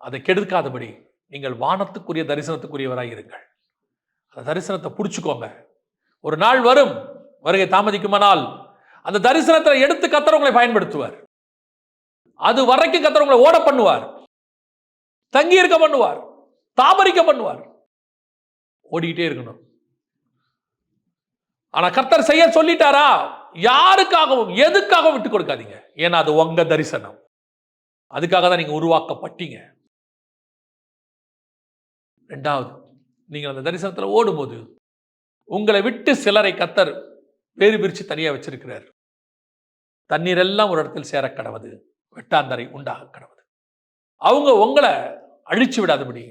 அதை கெடுக்காதபடி நீங்கள் வானத்துக்குரிய தரிசனத்துக்குரியவராக இருங்கள். அந்த தரிசனத்தை பிடிச்சுக்கோங்க. ஒரு நாள் வரும், வருகை தாமதிக்குமானால் அந்த தரிசனத்தை எடுத்து கர்த்தர் உங்களை பயன்படுத்துவார். அது வரைக்கும் கர்த்தர் உங்களை ஓட பண்ணுவார், தங்கி இருக்க பண்ணுவார், தாமரிக்க பண்ணுவார். ஓடிக்கிட்டே இருக்கணும். ஆனா கர்த்தர் செய்ய சொல்லிட்டாரா, யாருக்காகவும் எதுக்காகவும் விட்டு கொடுக்காதீங்க. ஏன்னா அது உங்க தரிசனம். அதுக்காக தான் நீங்க உருவாக்கப்பட்டீங்க. ரெண்டாவது, நீங்கள் அந்த தரிசனத்தில் ஓடும்போது உங்களை விட்டு சிலரை கர்த்தர் வேறு பிரித்து தனியாக வச்சிருக்கிறார். தண்ணீர் எல்லாம் ஒரு இடத்தில் சேர கடவுது, வெட்டாந்தரை உண்டாக கடவுது. அவங்க உங்களை அழிச்சு விடாதபடி,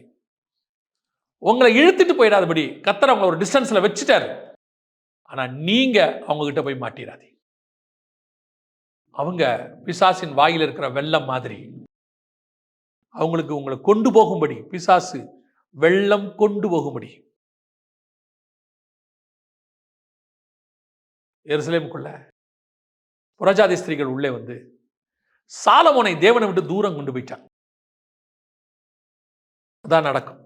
உங்களை இழுத்துட்டு போயிடாதபடி கர்த்தர் அவங்களை ஒரு டிஸ்டன்ஸ்ல வச்சுட்டாரு. ஆனா நீங்க அவங்க கிட்ட போய் மாட்டிடாதீங்க. அவங்க பிசாசின் வாயில் இருக்கிற வெள்ளம் மாதிரி. அவங்களுக்கு உங்களை கொண்டு போகும்படி, பிசாசு வெள்ளம் கொண்டு போகும்படி எருசலேமுக்குள்ள புறஜாதி ஸ்திரீகள் உள்ளே வந்து சாலமோனை தேவனை விட்டு தூரம் கொண்டு போயிட்டான். அதான் நடக்கும்.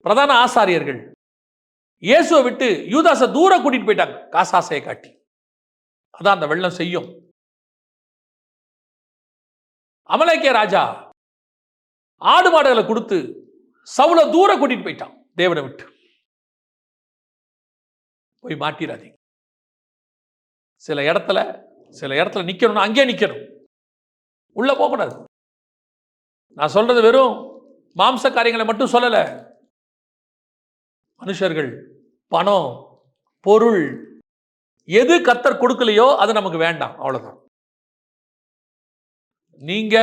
பிரதான ஆசாரியர்கள் இயேசுவை விட்டு யூதாசை தூரம் கூட்டிட்டு போயிட்டாங்க, காசாசையை காட்டி. அதான் அந்த வெள்ளம் செய்யும். அமலேக்கிய ராஜா ஆடு மாடுகளை கொடுத்து சவுல தூரம் கூட்டிட்டு போயிட்டான் தேவனை விட்டு. போய் மாட்டிடாதீங்க. சில இடத்துல நிக்கணும்னா அங்கே நிக்கணும், உள்ள போகக்கூடாது. நான் சொல்றது வெறும் மாம்ச காரியங்களை மட்டும் சொல்லல. மனுஷர்கள், பணம், பொருள், எது கர்த்தர் கொடுக்கலையோ அது நமக்கு வேண்டாம், அவ்வளவுதான். நீங்க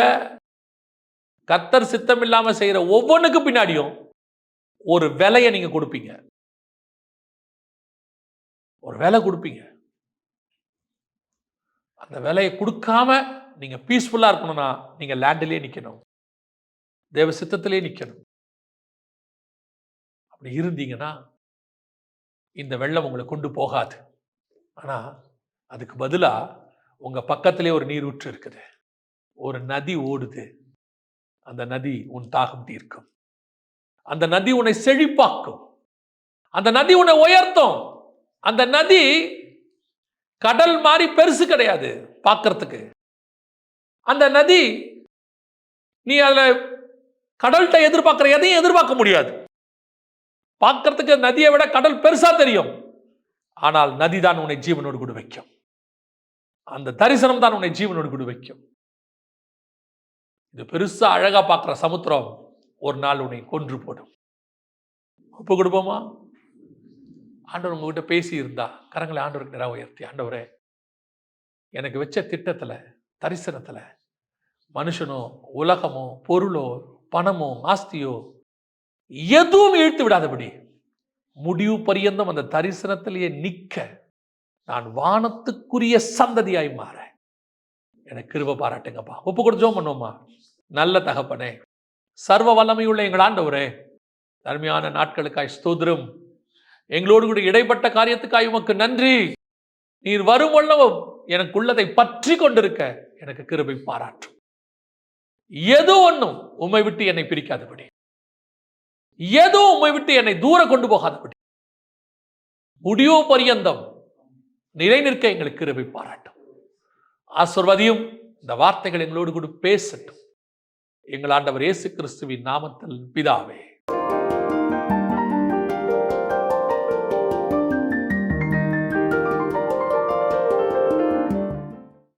கர்த்தர் சித்தம் இல்லாம செய்யற ஒவ்வொன்றுக்கு பின்னாடியும் ஒரு விலையை நீங்க கொடுப்பீங்க, ஒரு விலை கொடுப்பீங்க. அந்த விலையை கொடுக்காம நீங்க பீஸ்ஃபுல்லா இருக்கணும்னா நீங்க லேண்டிலே நிக்கணும், தேவ சித்தத்திலே நிக்கணும். அப்படி இருந்தீங்கன்னா இந்த வெள்ளம் உங்களை கொண்டு போகாது. ஆனா அதுக்கு பதிலா உங்க பக்கத்திலே ஒரு நீரூற்று இருக்குது, ஒரு நதி ஓடுது. அந்த நதி உன் தாகம் தீர்க்கும். அந்த நதி உன்னை செழிப்பாக்கும். அந்த நதி உன்னை உயர்த்தும். அந்த நதி கடல் மாதிரி பெருசு கிடையாது பார்க்கறதுக்கு. அந்த நதி நீ அதுல கடல்கிட்ட எதிர்பார்க்கிற எதையும் எதிர்பார்க்க முடியாது. பார்க்கறதுக்கு நதியை விட கடல் பெருசா தெரியும். ஆனால் நதி தான் உன்னை ஜீவனோடு கூட வைக்கும். அந்த தரிசனம் தான் உன்னை ஜீவனோடு கூட வைக்கும். இது பெருசா அழகா பார்க்கிற சமுத்திரம் ஒரு நாள் உன்னை கொன்று போடும். ஒப்பு கொடுப்போமா? ஆண்டவர் உங்ககிட்ட பேசி இருந்தா கரங்களை ஆண்டவருக்கு நேரா உயர்த்தி, ஆண்டவரே, எனக்கு வச்ச திட்டத்துல, தரிசனத்துல மனுஷனோ, உலகமோ, பொருளோ, பணமோ, ஆஸ்தியோ எதுவும் இழுத்து விடாதபடி முடிவு பரியந்தம் அந்த தரிசனத்திலேயே நிக்க நான் வானத்துக்குரிய சந்ததியாய் மாற எனக்கு கிருபை பாராட்டுங்கப்பா. ஒப்பு கொடுத்து ஜெபம் பண்ணுவோமா? நல்ல தகப்பனே, சர்வ வல்லமையுள்ள எங்கள் ஆண்டவரே, அருமையான நாட்களுக்காய் ஸ்தோத்திரம். எங்களோடு கூட இடைப்பட்ட காரியத்துக்காய் உமக்கு நன்றி. நீர் வருமளவும் எனக்குள்ளதை பற்றி கொண்டிருக்க எனக்கு கிருபை பாராட்டும். எது ஒன்றும் உம்மை விட்டு என்னை பிரிக்காதபடி, எதோ உம்மை விட்டு என்னை தூர கொண்டு போகாதபடி, முடிவு பரியந்தம் நிலை நிற்க எங்களுக்கு கிருபை பாராட்டும். ஆசீர்வதியும். இந்த வார்த்தைகள் எங்களோடு கூட பேசட்டும். எங்கள் ஆண்டவர் இயேசு கிறிஸ்துவின் நாமத்தில் பிதாவே.